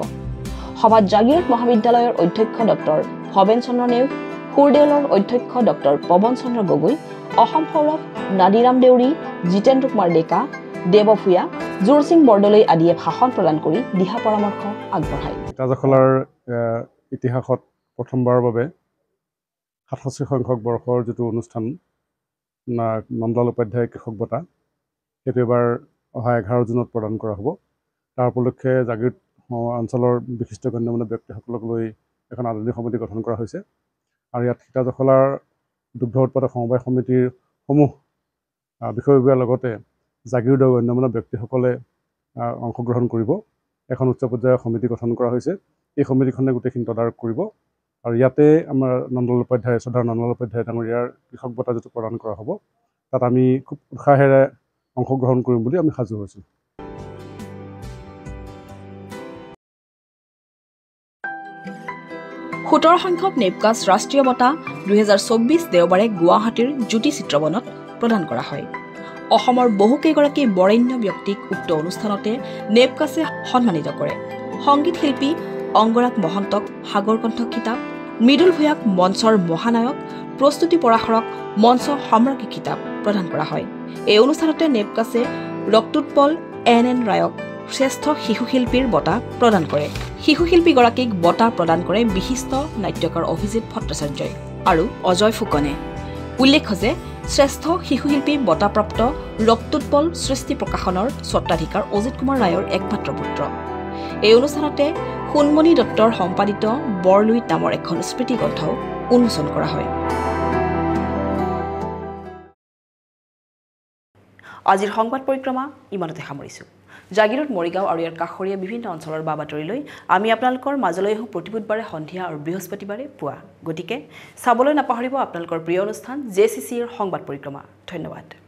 সভাত জাগিৰোড মহাবিদ্যালয়ৰ অধ্যক্ষ ডক্টৰ ভৱেন চন্দ্ৰ নেওগ, সুৰদেউলৰ অধ্যক্ষ ডক্টৰ পৱন চন্দ্ৰ গগৈ, অসম সৌৰভ নাদিৰাম দেউৰী, জিতেন্দ্ৰ কুমাৰ ডেকা, দেৱ ভূঞা, জোৰ সিং বৰদলৈ আদিয়ে ভাষণ প্ৰদান কৰি দিহা পৰামৰ্শ আগবঢ়ায়। সীতাজখলাৰ ইতিহাসত প্ৰথমবাৰৰ বাবে 67 সংখ্যক বৰ্ষৰ যিটো অনুষ্ঠান নন্দলাল উপাধ্যায় কৃষক বঁটা সেইটো এবাৰ অহা 11 জুনত প্ৰদান কৰা হ'ব। তাৰ উপলক্ষে জাগিৰোড অঞ্চলৰ বিশিষ্ট গণ্যমান্য ব্যক্তিসকলক লৈ এখন আদৰণি সমিতি গঠন কৰা হৈছে আৰু ইয়াত সীতাজখলাৰ দুগ্ধ উৎপাদক সমবায় সমিতিৰ সমূহ বিষয়ববীয়াৰ লগতে জাগিৰোডৰ গণ্যমান্য ব্যক্তিসকলে অংশগ্ৰহণ কৰিব। এখন উচ্চ পৰ্যায়ৰ সমিতি গঠন কৰা হৈছে। এই সমিতিখনে গোটেইখিনি তদাৰক কৰিব আৰু ইয়াতে আমাৰ নন্দলাল উপাধ্যায় শ্ৰদ্ধাৰ নন্দলাল উপাধ্যায় ডাঙৰীয়াৰ কৃষক বঁটা যিটো প্ৰদান কৰা হ'ব তাত আমি খুব উৎসাহেৰে অংশগ্ৰহণ কৰিম বুলি আমি সাজু হৈছোঁ। সোতৰ সংখ্যক নেপকাছ ৰাষ্ট্ৰীয় বঁটা 2024 দেওবাৰে গুৱাহাটীৰ জ্যোতি চিত্ৰবনত প্ৰদান কৰা হয়। অসমৰ বহুকেইগৰাকী বৰেণ্য ব্যক্তিক উক্ত অনুষ্ঠানতে নেপকাছে সন্মানিত কৰে। সংগীত শিল্পী অংগৰাগ মহন্তক সাগৰকণ্ঠ খিতাপ, মৃদুল ভূঞাক মঞ্চৰ মহানায়ক, প্ৰস্তুতি পৰাশৰক মঞ্চ সম্ৰাজ্ঞী খিতাপ প্ৰদান কৰা হয়। এই অনুষ্ঠানতে নেপকাছে ৰক্তোৎপল NN ৰায়ক শ্ৰেষ্ঠ শিশু শিল্পীৰ বঁটা প্ৰদান কৰে শিশু শিল্পীগৰাকীক বঁটা প্ৰদান কৰে বিশিষ্ট নাট্যকাৰ অভিজিত ভট্টাচাৰ্যই আৰু অজয় ফুকনে উল্লেখ্য যে শ্ৰেষ্ঠ শিশু শিল্পী বঁটাপ্ৰাপ্ত ৰক্তোৎপল সৃষ্টি প্ৰকাশনৰ স্বত্বাধিকাৰ অজিত কুমাৰ ৰায়ৰ একমাত্ৰ পুত্ৰ এই অনুষ্ঠানতে সোণমণি দত্তৰ সম্পাদিত বৰলুইত নামৰ এখন স্মৃতি গ্ৰন্থ উন্মোচন কৰা হয় আজিৰ সংবাদ পৰিক্ৰমা ইমানতে সামৰিছো জাগিৰোড মৰিগাঁও আৰু ইয়াৰ কাষৰীয়া বিভিন্ন অঞ্চলৰ বাতৰিলৈ আমি আপোনালোকৰ মাজলৈ আহোঁ প্ৰতি বুধবাৰে সন্ধিয়া আৰু বৃহস্পতিবাৰে পুৱা গতিকে চাবলৈ নাপাহৰিব আপোনালোকৰ প্ৰিয় অনুষ্ঠান JCCৰ সংবাদ পৰিক্ৰমা ধন্যবাদ